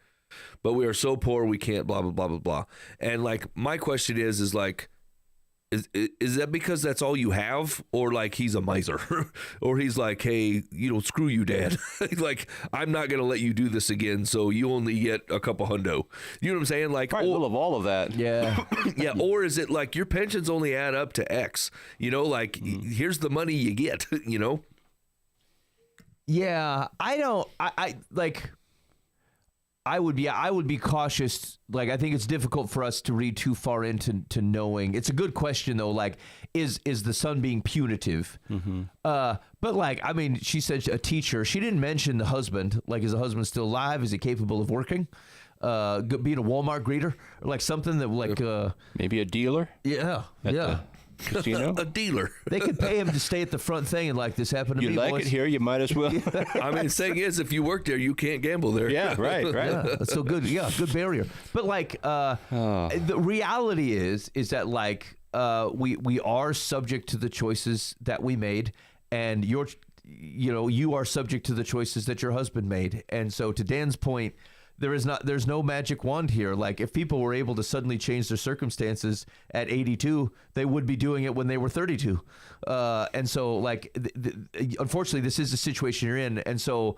But we are so poor we can't blah, blah, blah, blah, blah. And like, my question is like, is that because that's all you have? Or like he's a miser? Or he's like, hey, screw you, Dad. Like, I'm not going to let you do this again, so you only get a couple hundo. You know what I'm saying? Like,
probably full of all of that.
Yeah.
Yeah. Or is it like your pensions only add up to X? Like, here's the money you get,
Yeah, I don't. I like. I would be cautious. Like, I think it's difficult for us to read too far into knowing. It's a good question though. Like, is the son being punitive? But like, I mean, she said a teacher. She didn't mention the husband. Like, is the husband still alive? Is he capable of working? Being a Walmart greeter, or like something that like
maybe a dealer.
Yeah.
Casino.
A dealer.
They could pay him to stay at the front thing and like, this happened to
You
me.
like
boys.
it here? You might as well.
I mean, the thing is, if you work there, you can't gamble there.
Yeah, right.
Yeah, so good. Yeah, good barrier. But like, the reality is that like, we are subject to the choices that we made, and you are subject to the choices that your husband made. And so, to Dan's point, there's no magic wand here. Like, if people were able to suddenly change their circumstances at 82, they would be doing it when they were 32. And so, like, unfortunately, this is the situation you're in. And so,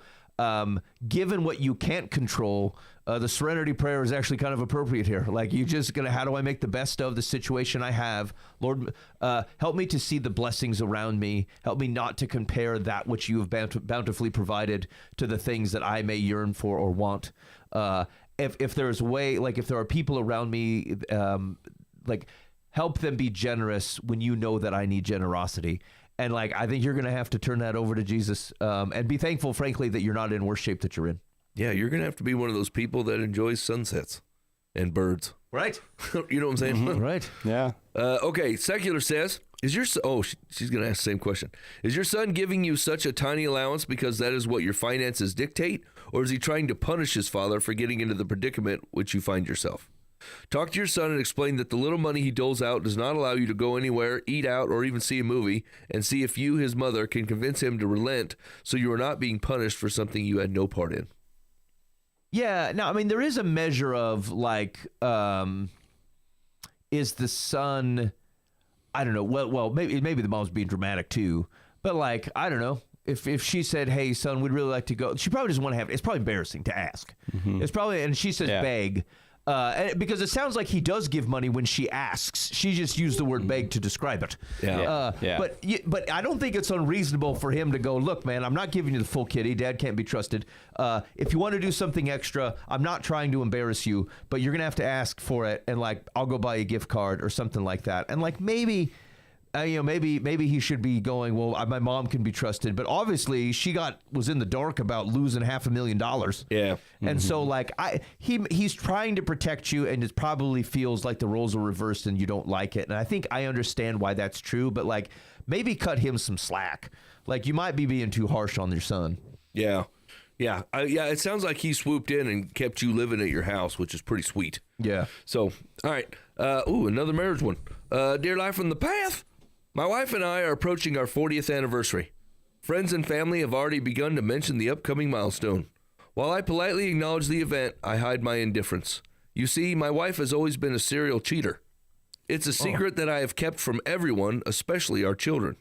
given what you can't control, the serenity prayer is actually kind of appropriate here. Like, you just gonna, how do I make the best of the situation I have? Lord, help me to see the blessings around me. Help me not to compare that which you have bountifully provided to the things that I may yearn for or want. If there's a way, like, if there are people around me, like, help them be generous when you know that I need generosity. And like, I think you're going to have to turn that over to Jesus, and be thankful, frankly, that you're not in worse shape that you're in.
Yeah, you're going to have to be one of those people that enjoys sunsets and birds.
Right.
You know what I'm saying?
Mm-hmm. Right.
Yeah.
Okay, Secular says, she's going to ask the same question. Is your son giving you such a tiny allowance because that is what your finances dictate, or is he trying to punish his father for getting into the predicament which you find yourself? Talk to your son and explain that the little money he doles out does not allow you to go anywhere, eat out, or even see a movie, and see if you, his mother, can convince him to relent so you are not being punished for something you had no part in.
Yeah, no, I mean, there is a measure of like, is the son, I don't know, well, maybe the mom's being dramatic too, but like, I don't know. If she said, hey, son, we'd really like to go, she probably doesn't want to have, it's probably embarrassing to ask. It's probably, and she says beg. Because it sounds like he does give money when she asks. She just used the word beg to describe it.
Yeah.
But I don't think it's unreasonable for him to go, look, man, I'm not giving you the full kitty. Dad can't be trusted. If you want to do something extra, I'm not trying to embarrass you, but you're going to have to ask for it. And like, I'll go buy you a gift card or something like that. And like, maybe he should be going, well, my mom can be trusted. But obviously she was in the dark about losing $500,000.
Yeah.
And so like he's trying to protect you, and it probably feels like the roles are reversed and you don't like it. And I think I understand why that's true, but like, maybe cut him some slack. Like, you might be being too harsh on your son.
Yeah. Yeah. It sounds like he swooped in and kept you living at your house, which is pretty sweet.
Yeah.
So, all right. Another marriage one. Dear Life from the Path. My wife and I are approaching our 40th anniversary. Friends and family have already begun to mention the upcoming milestone. While I politely acknowledge the event, I hide my indifference. You see, my wife has always been a serial cheater. It's a secret that I have kept from everyone, especially our children.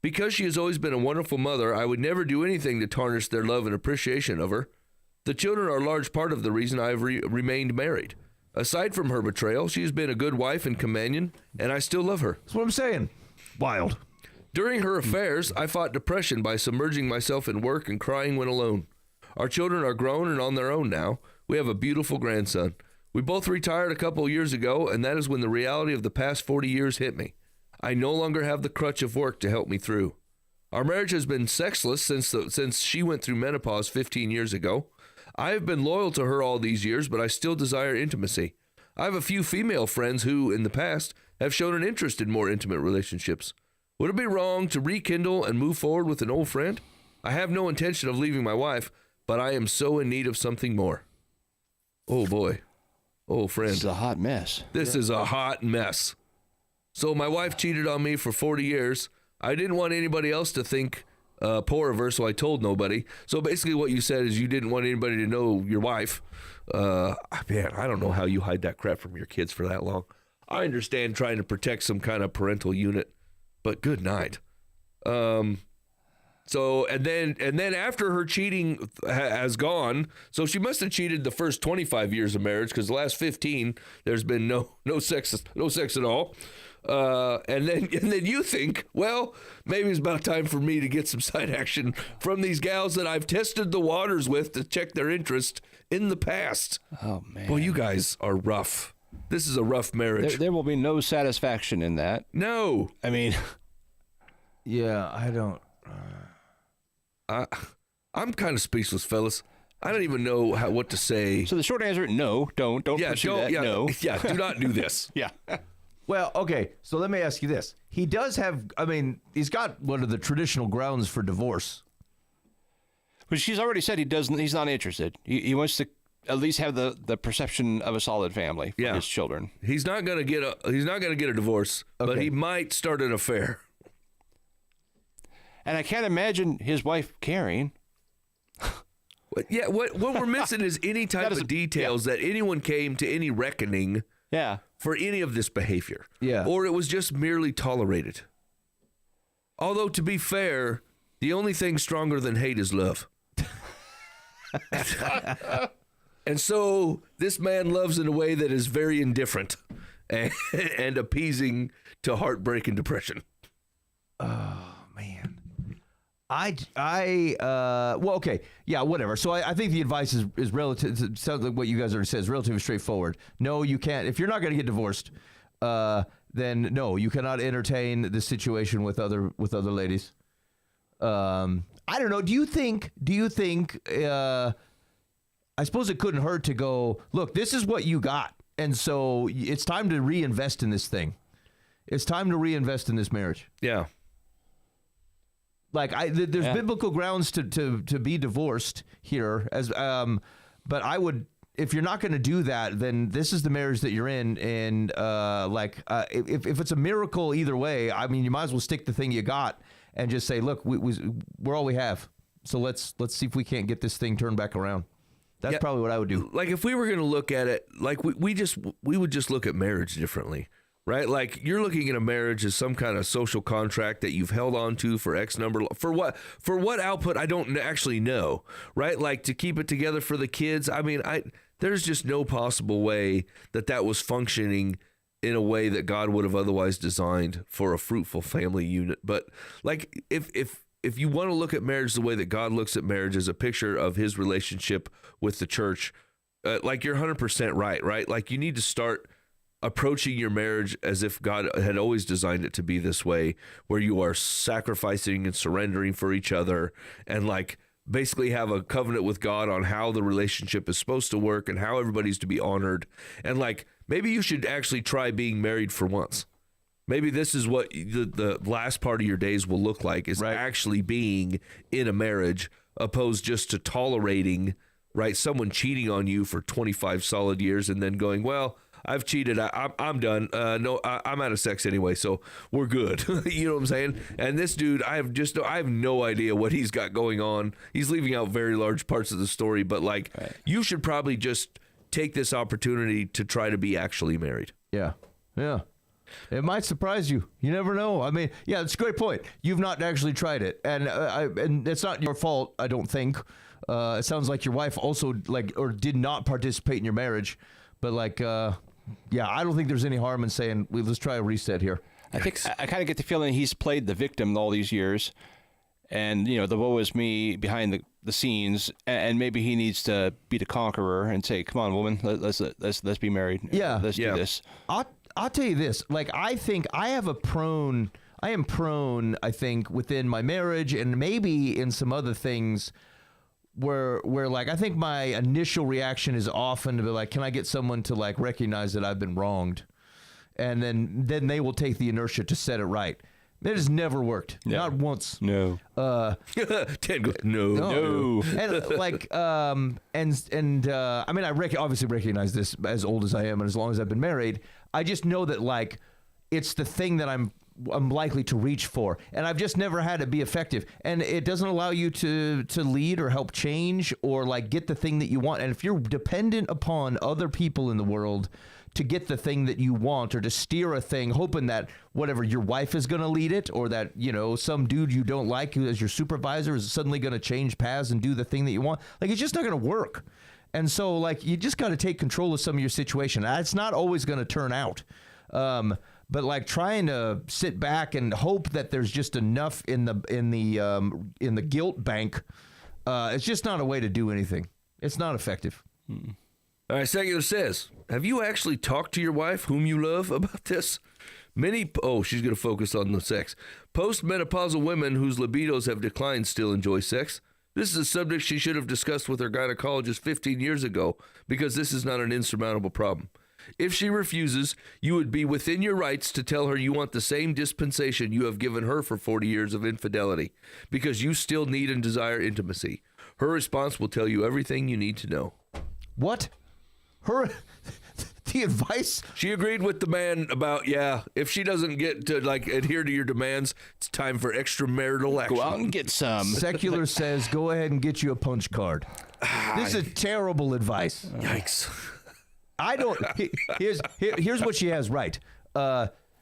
Because she has always been a wonderful mother, I would never do anything to tarnish their love and appreciation of her. The children are a large part of the reason I have remained married. Aside from her betrayal, she has been a good wife and companion, and I still love her.
That's what I'm saying. Wild.
During her affairs, I fought depression by submerging myself in work and crying when alone. Our children are grown and on their own now. We have a beautiful grandson. We both retired a couple years ago, and that is when the reality of the past 40 years hit me. I no longer have the crutch of work to help me through. Our marriage has been sexless since she went through menopause 15 years ago. I have been loyal to her all these years, but I still desire intimacy. I have a few female friends who, in the past, have shown an interest in more intimate relationships. Would it be wrong to rekindle and move forward with an old friend? I have no intention of leaving my wife, but I am so in need of something more. Oh boy. Oh, friend.
This is a hot mess.
This is a hot mess. So my wife cheated on me for 40 years. I didn't want anybody else to think poor of her, so I told nobody. So basically what you said is you didn't want anybody to know your wife. Man, I don't know how you hide that crap from your kids for that long. I understand trying to protect some kind of parental unit, but good night. So and then after her cheating has gone, so she must have cheated the first 25 years of marriage, because the last 15 there's been no sex at all. And then you think, well, maybe it's about time for me to get some side action from these gals that I've tested the waters with to check their interest in the past.
Oh, man.
Well, you guys are rough. This is a rough marriage.
There will be no satisfaction in that.
No.
I mean,
Yeah, I don't.
I'm kind of speechless, fellas. I don't even know what to say.
so the short answer, no, don't pursue that. No.
Yeah, do not do this.
Yeah.
Well, okay, so let me ask you this. He does have, I mean, he's got one of the traditional grounds for divorce.
But she's already said he's not interested. He wants to at least have the perception of a solid family for his children.
He's not gonna get a divorce, but he might start an affair.
And I can't imagine his wife caring.
Yeah, what we're missing is any type of details that anyone came to any reckoning for any of this behavior.
Yeah.
Or it was just merely tolerated. Although, to be fair, the only thing stronger than hate is love. And so this man loves in a way that is very indifferent and appeasing to heartbreak and depression.
Oh, man. Well, okay. Yeah, whatever. So I think the advice is relative. It sounds like what you guys already said is relatively straightforward. No, you can't. If you're not going to get divorced, then no, you cannot entertain this situation with other ladies. I don't know. Do you think, I suppose it couldn't hurt to go, look, this is what you got. And so it's time to reinvest in this thing. It's time to reinvest in this marriage.
Yeah.
Like there's biblical grounds to be divorced here, but I would, if you're not going to do that, then this is the marriage that you're in, and if it's a miracle either way, I mean, you might as well stick the thing you got and just say, look, we're all we have, so let's see if we can't get this thing turned back around. That's probably what I would do.
Like if we were going to look at it, like we would just look at marriage differently. Right? Like you're looking at a marriage as some kind of social contract that you've held on to for X number. For what output, I don't actually know. Right? Like to keep it together for the kids. I mean, there's just no possible way that was functioning in a way that God would have otherwise designed for a fruitful family unit. But like if you want to look at marriage the way that God looks at marriage as a picture of his relationship with the church, like you're 100% right? Like you need to start approaching your marriage as if God had always designed it to be this way, where you are sacrificing and surrendering for each other, and like basically have a covenant with God on how the relationship is supposed to work and how everybody's to be honored. And like maybe you should actually try being married for once. Maybe this is what the last part of your days will look like, is actually being in a marriage, opposed just to tolerating, right, someone cheating on you for 25 solid years and then going, well, I've cheated. I'm done. I'm out of sex anyway, so we're good. You know what I'm saying? And this dude, I have no idea what he's got going on. He's leaving out very large parts of the story, but like, you should probably just take this opportunity to try to be actually married.
Yeah. Yeah. It might surprise you. You never know. I mean, yeah, it's a great point. You've not actually tried it, and it's not your fault, I don't think. It sounds like your wife also did not participate in your marriage, but yeah, I don't think there's any harm in saying, let's try a reset here.
I think I kind of get the feeling he's played the victim all these years, and the woe is me behind the scenes, and maybe he needs to be the conqueror and say, "Come on, woman, let's be married.
Yeah,
let's do this."
I'll tell you this. Like, I think I am prone, I think, within my marriage and maybe in some other things where like, I think my initial reaction is often to be like, can I get someone to like recognize that I've been wronged? And then they will take the inertia to set it right. That has never worked. Yeah. Not once.
No. Ted goes, no.
And like, I mean, I obviously recognize this as old as I am and as long as I've been married. I just know that like, it's the thing that I'm likely to reach for, and I've just never had it be effective. And it doesn't allow you to lead or help change or like get the thing that you want. And if you're dependent upon other people in the world to get the thing that you want or to steer a thing, hoping that whatever your wife is going to lead it, or that, some dude you don't like who as your supervisor is suddenly going to change paths and do the thing that you want, like, it's just not going to work. And so like, you just got to take control of some of your situation. It's not always going to turn out. but like trying to sit back and hope that there's just enough in the guilt bank, it's just not a way to do anything. It's not effective.
All right, Secular says, have you actually talked to your wife, whom you love, about this? She's going to focus on the sex. Postmenopausal women whose libidos have declined still enjoy sex. This is a subject she should have discussed with her gynecologist 15 years ago because this is not an insurmountable problem. If she refuses, you would be within your rights to tell her you want the same dispensation you have given her for 40 years of infidelity because you still need and desire intimacy. Her response will tell you everything you need to know.
What? The advice?
She agreed with the man about, if she doesn't get to adhere to your demands, it's time for extramarital action.
Go out and get some.
Secular says, go ahead and get you a punch card. This is terrible advice.
Yikes.
I don't. Here's what she has right.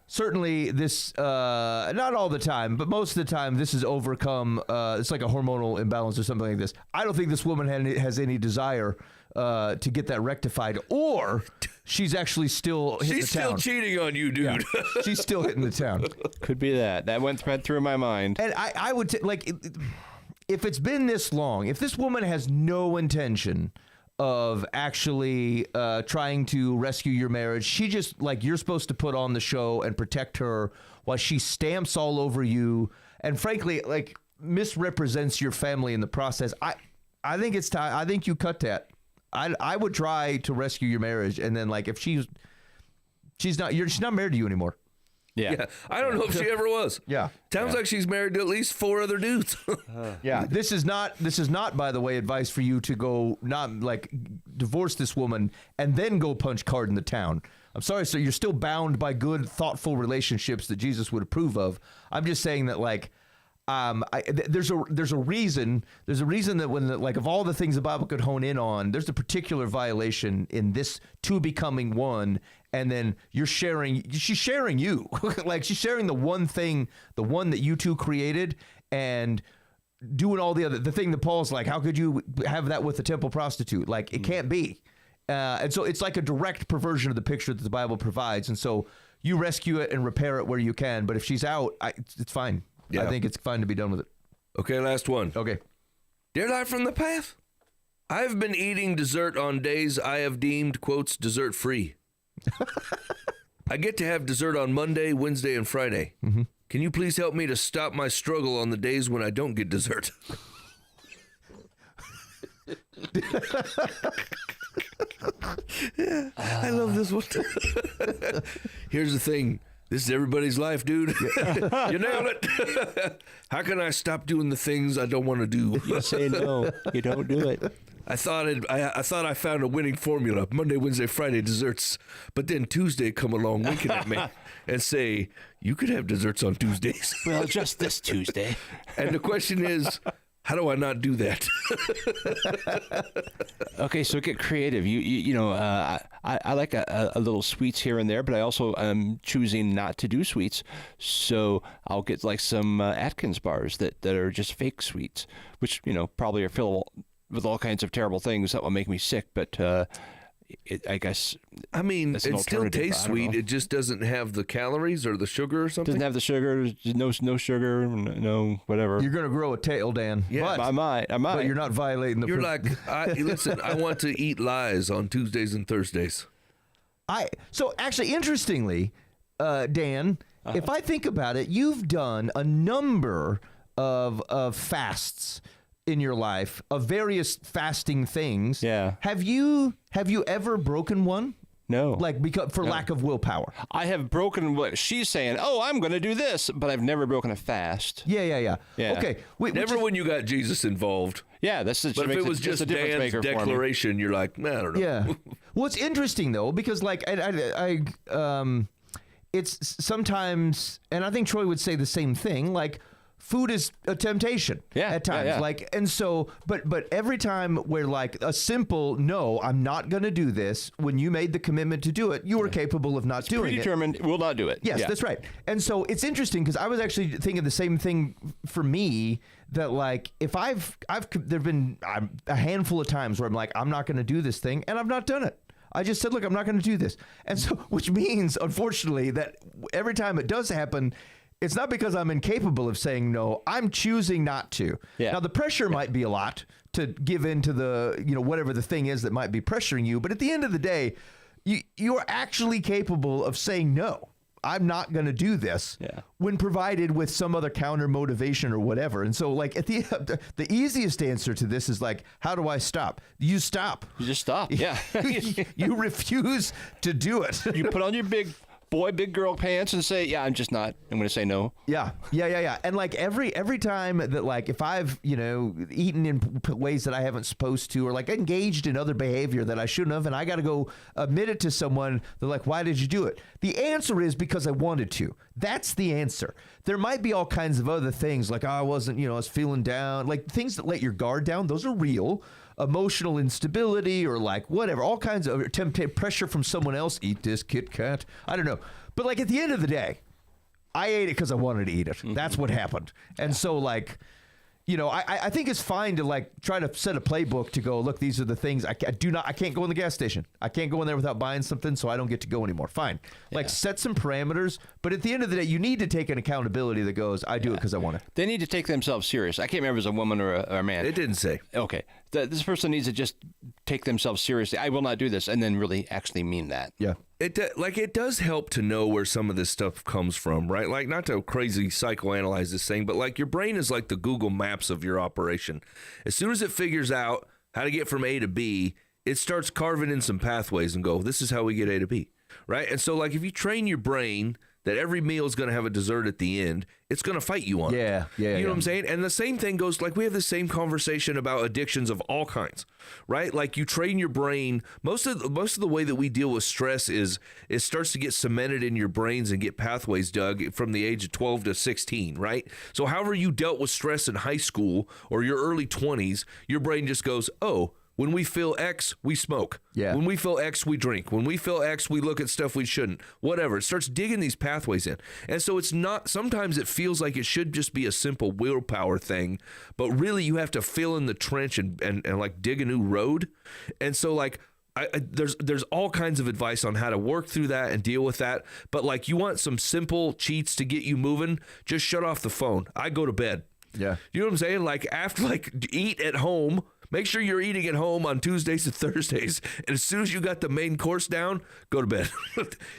Certainly, this not all the time, but most of the time, this is overcome. It's like a hormonal imbalance or something like this. I don't think this woman has any desire to get that rectified, or she's actually still hitting the town.
She's still cheating on you, dude.
Yeah, she's still hitting the town.
Could be that. That went through my mind.
And I would if it's been this long, if this woman has no intention of actually trying to rescue your marriage, she just you're supposed to put on the show and protect her while she stamps all over you and frankly misrepresents your family in the process. I think it's time. I think you cut that. I would try to rescue your marriage, and then if she's not married to you anymore.
Yeah. I don't know if she ever was.
Yeah.
Sounds like she's married to at least 4 other dudes.
Yeah. This is not, by the way, advice for you to go divorce this woman and then go punch card in the town. I'm sorry, sir. You're still bound by good, thoughtful relationships that Jesus would approve of. I'm just saying that there's a reason that when of all the things the Bible could hone in on, there's a particular violation in this two becoming one, and then she's sharing you, she's sharing the one thing, the one that you two created, and doing all the thing that Paul's how could you have that with a temple prostitute? It can't be, and so it's like a direct perversion of the picture that the Bible provides, and so you rescue it and repair it where you can, but if she's out, it's fine. Yeah. I think it's fine to be done with it.
Okay, last one.
Okay.
Dear Life from the Path, I've been eating dessert on days I have deemed, quotes, dessert free. I get to have dessert on Monday, Wednesday, and Friday. Mm-hmm. Can you please help me to stop my struggle on the days when I don't get dessert? I love this one. Here's the thing. This is everybody's life, dude. You nailed it. How can I stop doing the things I don't want to do?
You say no. You don't do it.
I thought I found a winning formula. Monday, Wednesday, Friday desserts. But then Tuesday come along winking at me and say, you could have desserts on Tuesdays.
Well, just this Tuesday.
And the question is, how do I not do that?
Okay, so get creative. I like a little sweets here and there, but I also am choosing not to do sweets. So I'll get some Atkins bars that are just fake sweets, which probably are filled with all kinds of terrible things that will make me sick. But I guess
it still tastes sweet. It just doesn't have the calories or the sugar or something.
Doesn't have the sugar. No sugar. No whatever.
You're gonna grow a tail, Dan.
Yeah,
but
I might.
But you're not violating the.
You're listen. I want to eat lies on Tuesdays and Thursdays.
So actually, interestingly, Dan, if I think about it, you've done a number of fasts in your life of various fasting things.
Yeah.
Have you ever broken one?
No.
Because lack of willpower.
I have broken what she's saying. Oh, I'm going to do this, but I've never broken a fast.
Yeah. Okay.
Never when you got Jesus involved.
Yeah, that's the.
But if it was just Dan's declaration, you're like, I don't know.
Yeah. Well, it's interesting though because it's sometimes, and I think Troy would say the same thing. Food is a temptation at times.
Yeah.
And so, but every time where a simple, no, I'm not going to do this, when you made the commitment to do it, you were capable of not doing it.
Predetermined, will not do it.
Yes, that's right. And so it's interesting because I was actually thinking the same thing for me that if there've been a handful of times where I'm I'm not going to do this thing and I've not done it. I just said, look, I'm not going to do this. And so, which means, unfortunately, that every time it does happen, it's not because I'm incapable of saying no. I'm choosing not to.
Yeah.
Now, the pressure might be a lot to give in to the, whatever the thing is that might be pressuring you. But at the end of the day, you are actually capable of saying no. I'm not going to do this when provided with some other counter motivation or whatever. And so, like, at the easiest answer to this is like, how do I stop? You stop.
You just stop. Yeah.
You refuse to do it.
You put on your big girl pants and say, yeah, I'm going to say no.
Yeah. And like every time that, like, if I've, eaten in ways that I haven't supposed to, or like engaged in other behavior that I shouldn't have, and I got to go admit it to someone, they're like, why did you do it? The answer is because I wanted to. That's the answer. There might be all kinds of other things like, I wasn't, I was feeling down, like things that let your guard down. Those are real. Emotional instability or like whatever, all kinds of pressure from someone else. Eat this Kit Kat. I don't know. But like at the end of the day, I ate it because I wanted to eat it. That's what happened. And so like, I think it's fine to like try to set a playbook to go, look, these are the things I can't go in the gas station. I can't go in there without buying something, so I don't get to go anymore. Fine. Like set some parameters, but at the end of the day, you need to take an accountability that goes, I do it because I want to.
They need to take themselves serious. I can't remember if it was a woman or a man.
It didn't say.
Okay. This person needs to just take themselves seriously. I will not do this, and then really actually mean that.
Yeah.
It does help to know where some of this stuff comes from, right? Like, not to crazy psychoanalyze this thing, but like your brain is like the Google Maps of your operation. As soon as it figures out how to get from A to B, it starts carving in some pathways and go, this is how we get A to B, right? And so like if you train your brain that every meal is going to have a dessert at the end, it's going to fight you on it.
Yeah.
You know what I'm saying? And the same thing goes, like we have the same conversation about addictions of all kinds, right? Like you train your brain. Most of the way that we deal with stress is it starts to get cemented in your brains and get pathways dug from the age of 12 to 16, right? So however you dealt with stress in high school or your early 20s, your brain just goes, oh, when we feel X, we smoke.
Yeah.
When we feel X, we drink. When we feel X, we look at stuff we shouldn't. Whatever. It starts digging these pathways in. And so it's not, sometimes it feels like it should just be a simple willpower thing, but really you have to fill in the trench and like dig a new road. And so like, there's all kinds of advice on how to work through that and deal with that. But like you want some simple cheats to get you moving, just shut off the phone. I go to bed.
Yeah.
You know what I'm saying? Like after, like eat at home. Make sure you're eating at home on Tuesdays and Thursdays. And as soon as you got the main course down, go to bed.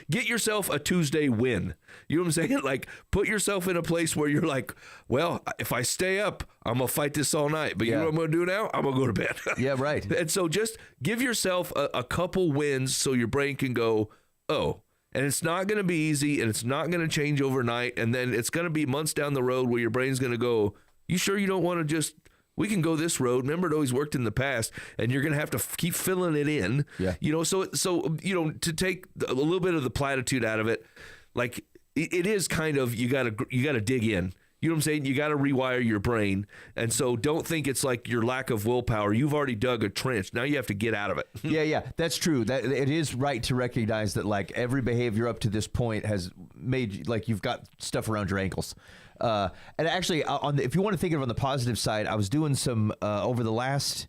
Get yourself a Tuesday win. You know what I'm saying? Like, put yourself in a place where you're like, well, if I stay up, I'm going to fight this all night. But you know what I'm going to do now? I'm going to go to bed.
Yeah, right.
And so just give yourself a couple wins so your brain can go, oh. And it's not going to be easy, and it's not going to change overnight. And then it's going to be months down the road where your brain's going to go, you sure you don't want to just... We can go this road. Remember, it always worked in the past, and you're going to have to keep filling it in.
Yeah.
So to take a little bit of the platitude out of it, like it is kind of you got to dig in. You know what I'm saying? You got to rewire your brain, and so don't think it's like your lack of willpower. You've already dug a trench. Now you have to get out of it.
Yeah, that's true. That it is right to recognize that like every behavior up to this point has made like you've got stuff around your ankles. And actually, if you want to think of it on the positive side, I was doing some over the last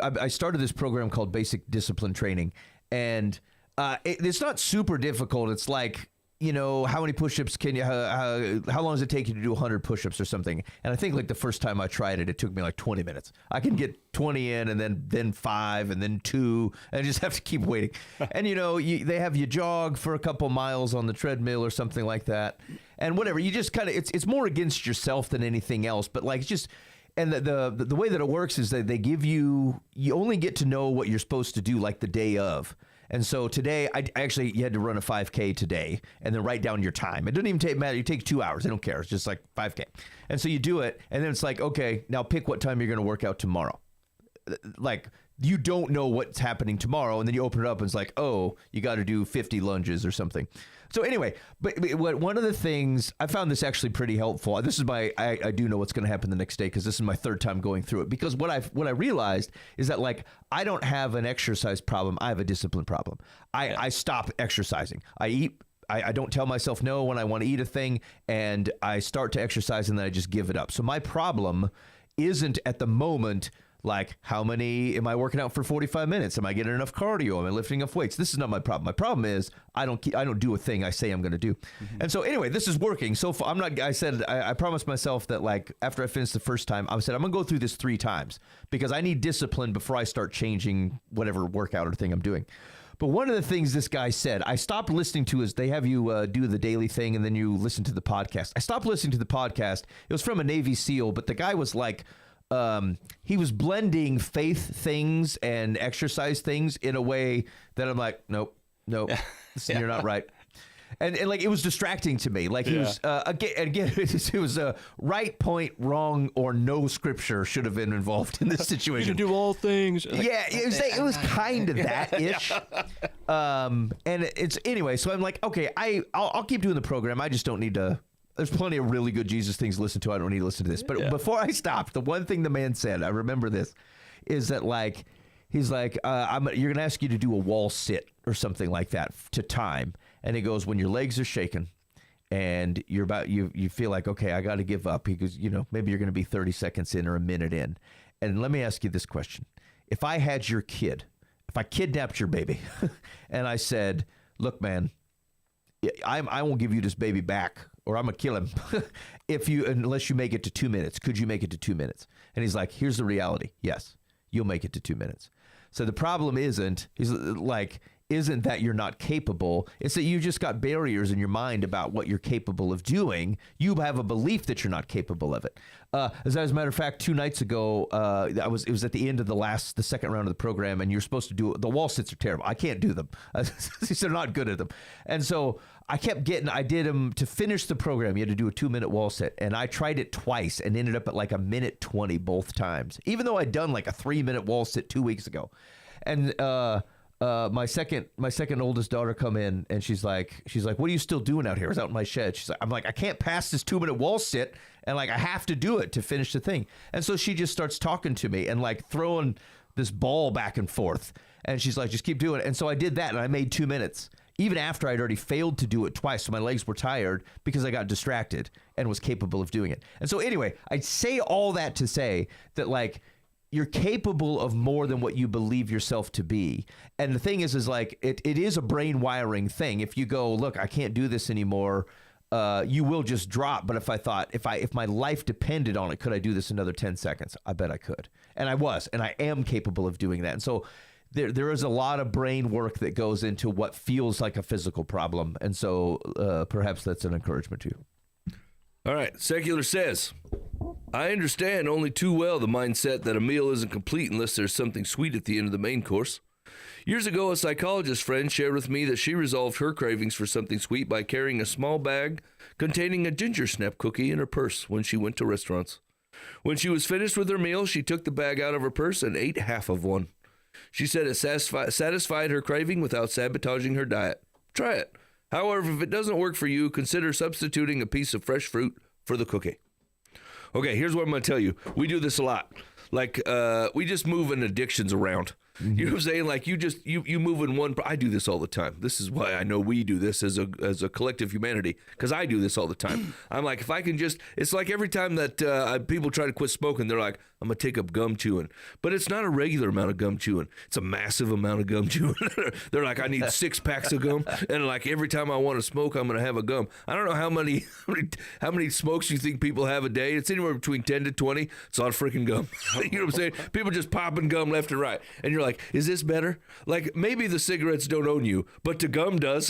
I started this program called Basic Discipline Training, and it's not super difficult. It's like, how many push-ups can you, how long does it take you to do 100 push-ups or something? And I think like the first time I tried it, it took me like 20 minutes. I can get 20 in and then 5 and then 2 and I just have to keep waiting. And they have you jog for a couple miles on the treadmill or something like that. And whatever, you just kind of, it's more against yourself than anything else. But like, it's just, and the way that it works is that they give you only get to know what you're supposed to do like the day of. And so today, you had to run a 5K today and then write down your time. It doesn't even matter. You take 2 hours. They don't care. It's just like 5K. And so you do it. And then it's like, okay, now pick what time you're going to work out tomorrow. Like, you don't know what's happening tomorrow. And then you open it up and it's like, oh, you got to do 50 lunges or something. So anyway, but one of the things, I found this actually pretty helpful. This is I do know what's going to happen the next day because this is my third time going through it. Because what I realized is that like, I don't have an exercise problem. I have a discipline problem. I stop exercising. I don't tell myself no when I want to eat a thing, and I start to exercise and then I just give it up. So my problem isn't at the moment Like, how many am I working out for 45 minutes? Am I getting enough cardio? Am I lifting enough weights? This is not my problem. My problem is I don't do a thing I say I'm going to do. And so anyway, this is working. So far, I promised myself that, like, after I finished the first time, I said I'm going to go through this 3 times because I need discipline before I start changing whatever workout or thing I'm doing. But one of the things this guy said, I stopped listening to they have you do the daily thing and then you listen to the podcast. I stopped listening to the podcast. It was from a Navy SEAL, but the guy was like, he was blending faith things and exercise things in a way that I'm like, nope, listen, you're not right. And like, it was distracting to me. Like he was, again, it was a right point, wrong, or no scripture should have been involved in this situation.
You can do all things.
Yeah, it was kind of that-ish. And it's, anyway, so I'm like, okay, I'll keep doing the program. I just don't need to. There's plenty of really good Jesus things to listen to. I don't need to listen to this. But before I stopped, the one thing the man said, I remember this, is that, like, he's like, you're going to ask you to do a wall sit or something like that to time. And he goes, when your legs are shaking and you feel like, okay, I got to give up. He goes, maybe you're going to be 30 seconds in or a minute in. And let me ask you this question. If I had your kid, if I kidnapped your baby and I said, look, man, I won't give you this baby back or I'm going to kill him unless you make it to 2 minutes. Could you make it to 2 minutes? And he's like, here's the reality. Yes, you'll make it to 2 minutes. So the problem isn't that you're not capable. It's that you just got barriers in your mind about what you're capable of doing. You have a belief that you're not capable of it. As a matter of fact, 2 nights ago, it was at the end of the second round of the program, and you're supposed to do the wall sits are terrible. I can't do them. They're not good at them. And so I did them to finish the program. You had to do a 2-minute wall sit, and I tried it twice and ended up at like a minute 20 both times, even though I'd done like a 3-minute wall sit 2 weeks ago. And my second oldest daughter come in and she's like, what are you still doing out here? I was out in my shed. I'm like, I can't pass this 2-minute wall sit, and like I have to do it to finish the thing. And so she just starts talking to me and like throwing this ball back and forth. And she's like, just keep doing it. And so I did that, and I made 2 minutes, even after I'd already failed to do it twice. So my legs were tired because I got distracted and was capable of doing it. And so anyway, I say all that to say that, like, you're capable of more than what you believe yourself to be. And the thing is like, it is a brain wiring thing. If you go, look, I can't do this anymore, you will just drop. But if my life depended on it, could I do this another 10 seconds? I bet I could. And I was, and I am capable of doing that. And so there is a lot of brain work that goes into what feels like a physical problem. And so perhaps that's an encouragement to you.
All right, Secular says, I understand only too well the mindset that a meal isn't complete unless there's something sweet at the end of the main course. Years ago, a psychologist friend shared with me that she resolved her cravings for something sweet by carrying a small bag containing a ginger snap cookie in her purse when she went to restaurants. When she was finished with her meal, she took the bag out of her purse and ate half of one. She said it satisfied her craving without sabotaging her diet. Try it. However, if it doesn't work for you, consider substituting a piece of fresh fruit for the cookie. Okay, here's what I'm going to tell you. We do this a lot. Like, we just move in addictions around. Mm-hmm. You know what I'm saying? Like, you move in one. I do this all the time. This is why I know we do this as a collective humanity, because I do this all the time. I'm like, if I can just, it's like every time that people try to quit smoking, they're like, I'm going to take up gum chewing. But it's not a regular amount of gum chewing. It's a massive amount of gum chewing. They're like, I need 6 packs of gum. And like every time I want to smoke, I'm going to have a gum. I don't know how many smokes you think people have a day. It's anywhere between 10 to 20. It's all freaking gum. You know what I'm saying? People just popping gum left and right. And you're like, is this better? Like, maybe the cigarettes don't own you, but the gum does.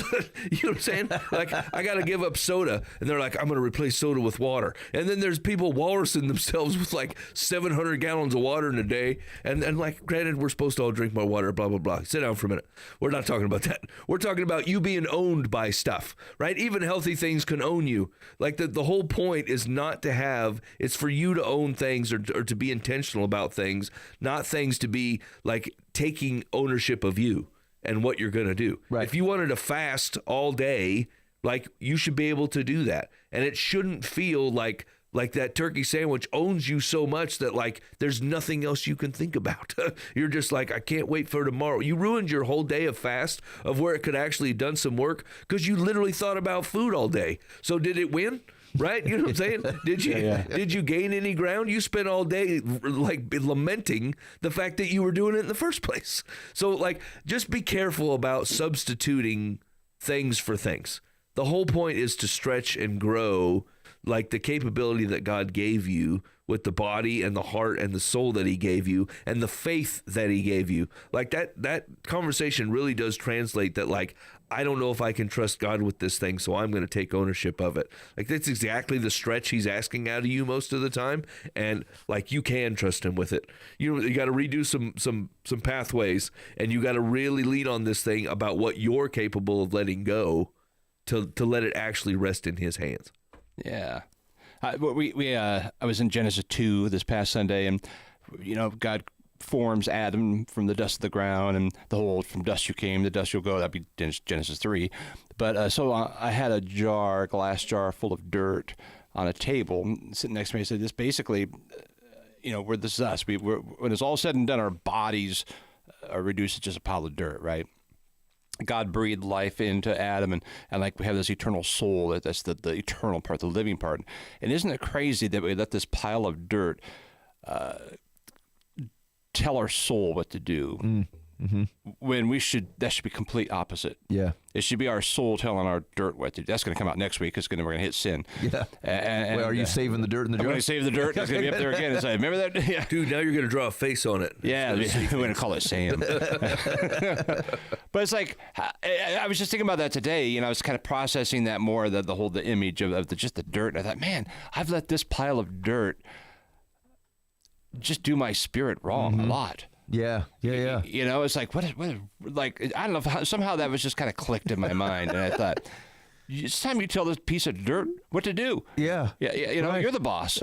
You know what I'm saying? Like, I got to give up soda. And they're like, I'm going to replace soda with water. And then there's people walrusing themselves with like 700 gallons of water in a day. And like, granted, we're supposed to all drink more water, blah, blah, blah. Sit down for a minute. We're not talking about that. We're talking about you being owned by stuff, right? Even healthy things can own you. Like, the whole point is not to have, it's for you to own things or to be intentional about things, not things to be like taking ownership of you and what you're going to do. Right. If you wanted to fast all day, like, you should be able to do that. And it shouldn't feel like that turkey sandwich owns you so much that like there's nothing else you can think about. You're just like, I can't wait for tomorrow. You ruined your whole day of fast of where it could actually have done some work because you literally thought about food all day. So did it win? right? You know what I'm saying? Did you did you gain any ground? You spent all day like lamenting the fact that you were doing it in the first place. So like, just be careful about substituting things for things. The whole point is to stretch and grow like the capability that God gave you with the body and the heart and the soul that he gave you and the faith that he gave you. Like that conversation really does translate that, like, I don't know if I can trust God with this thing, so I'm going to take ownership of it. Like, that's exactly the stretch he's asking out of you most of the time. And like, you can trust him with it. You got to redo some pathways, and you got to really lean on this thing about what you're capable of letting go to let it actually rest in his hands.
Yeah. I was in Genesis 2 this past Sunday, and, God forms Adam from the dust of the ground, and the whole from dust you came, the dust you'll go. That'd be Genesis 3. But so I had a glass jar full of dirt on a table sitting next to me. I said, this basically, this is us. When it's all said and done, our bodies are reduced to just a pile of dirt, right? God breathed life into Adam, and like we have this eternal soul. That's the eternal part, the living part. And isn't it crazy that we let this pile of dirt tell our soul what to do? Mm-hmm. When that should be complete opposite. Yeah, it should be our soul telling our dirt what to do. That's going to come out next week because we're going to hit sin. Yeah.
And are you saving the dirt in the jar?
I'm going to save the dirt. It's going to be up there again and say, remember that? Yeah.
Dude, now you're going to draw a face on it.
Yeah, we're going to call it Sam. But it's like, I was just thinking about that today. I was kind of processing that more, the image of just the dirt. And I thought, man, I've let this pile of dirt just do my spirit wrong a lot.
Yeah.
It's like, what, like, I don't know, somehow that was just kind of clicked in my mind. And I thought, it's time you tell this piece of dirt what to do. Yeah. Right. You're the boss.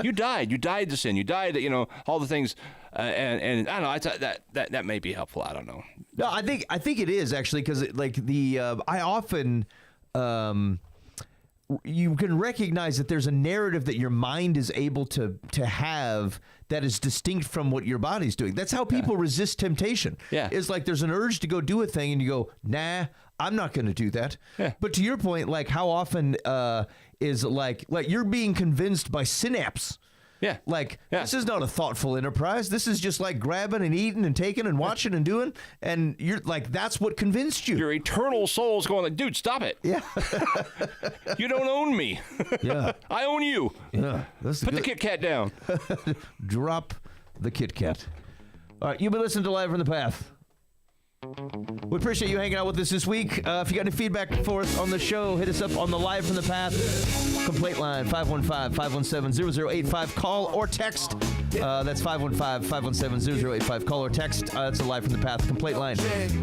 You died to sin. You died, all the things. And I don't know, I thought that may be helpful. I don't know.
No, I think it is actually, because I often, you can recognize that there's a narrative that your mind is able to have that is distinct from what your body's doing. That's how people resist temptation. Yeah. It's like there's an urge to go do a thing and you go, nah, I'm not going to do that. Yeah. But to your point, like, how often is like you're being convinced by synapse. Yeah. This is not a thoughtful enterprise. This is just like grabbing and eating and taking and watching and doing. And you're like, that's what convinced you.
Your eternal soul's going like, dude, stop it. Yeah. You don't own me. Yeah. I own you. Yeah. Put the Kit Kat down.
Drop the Kit Kat. All right. You've been listening to Live from the Path. We appreciate you hanging out with us this week. If you got any feedback for us on the show, hit us up on the Live from the Path complaint line, 515-517-0085. Call or text. That's 515-517-0085. Call or text. That's a Live from the Path complaint line.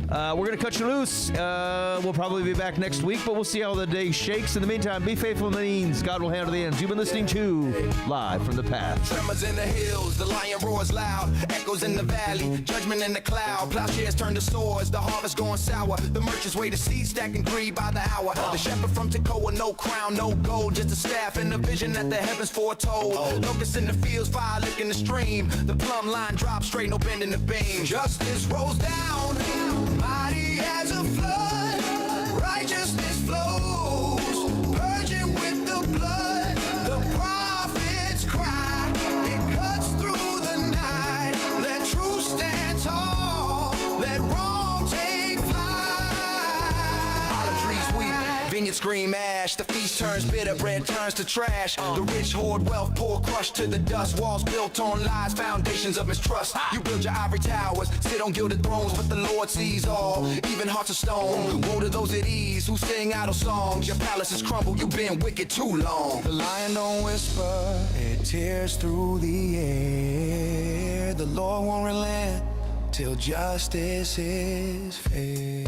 We're going to cut you loose. We'll probably be back next week, but we'll see how the day shakes. In the meantime, be faithful in the means. God will handle the ends. You've been listening to Live from the Path.
Tremors in the hills, the lion roars loud. Echoes in the valley, judgment in the cloud. Plowshares turn to swords. The harvest going sour. The merchants wait to see, stacking greed by the hour. The shepherd from Tekoa, no crown, no gold, just a staff and a vision that the heavens foretold. Locusts in the fields, fire licking the stream. The plumb line drops straight, no bend in the beam. Justice rolls down, mighty as a flood. Righteousness flows, purging with the blood. The prophets cry, it cuts through the night. Let truth stand tall, let wrong take flight. Olive trees weep, vineyards scream ash. The feast turns bitter, bread turns to trash. The rich hoard wealth, poor crushed to the dust. Walls built on lies, foundations of mistrust. You build your ivory towers, sit on gilded thrones, but the Lord sees all, even hearts of stone. Woe to those at ease who sing idle songs. Your palaces crumble, you've been wicked too long. The lion don't whisper, it tears through the air. The Lord won't relent till justice is fair.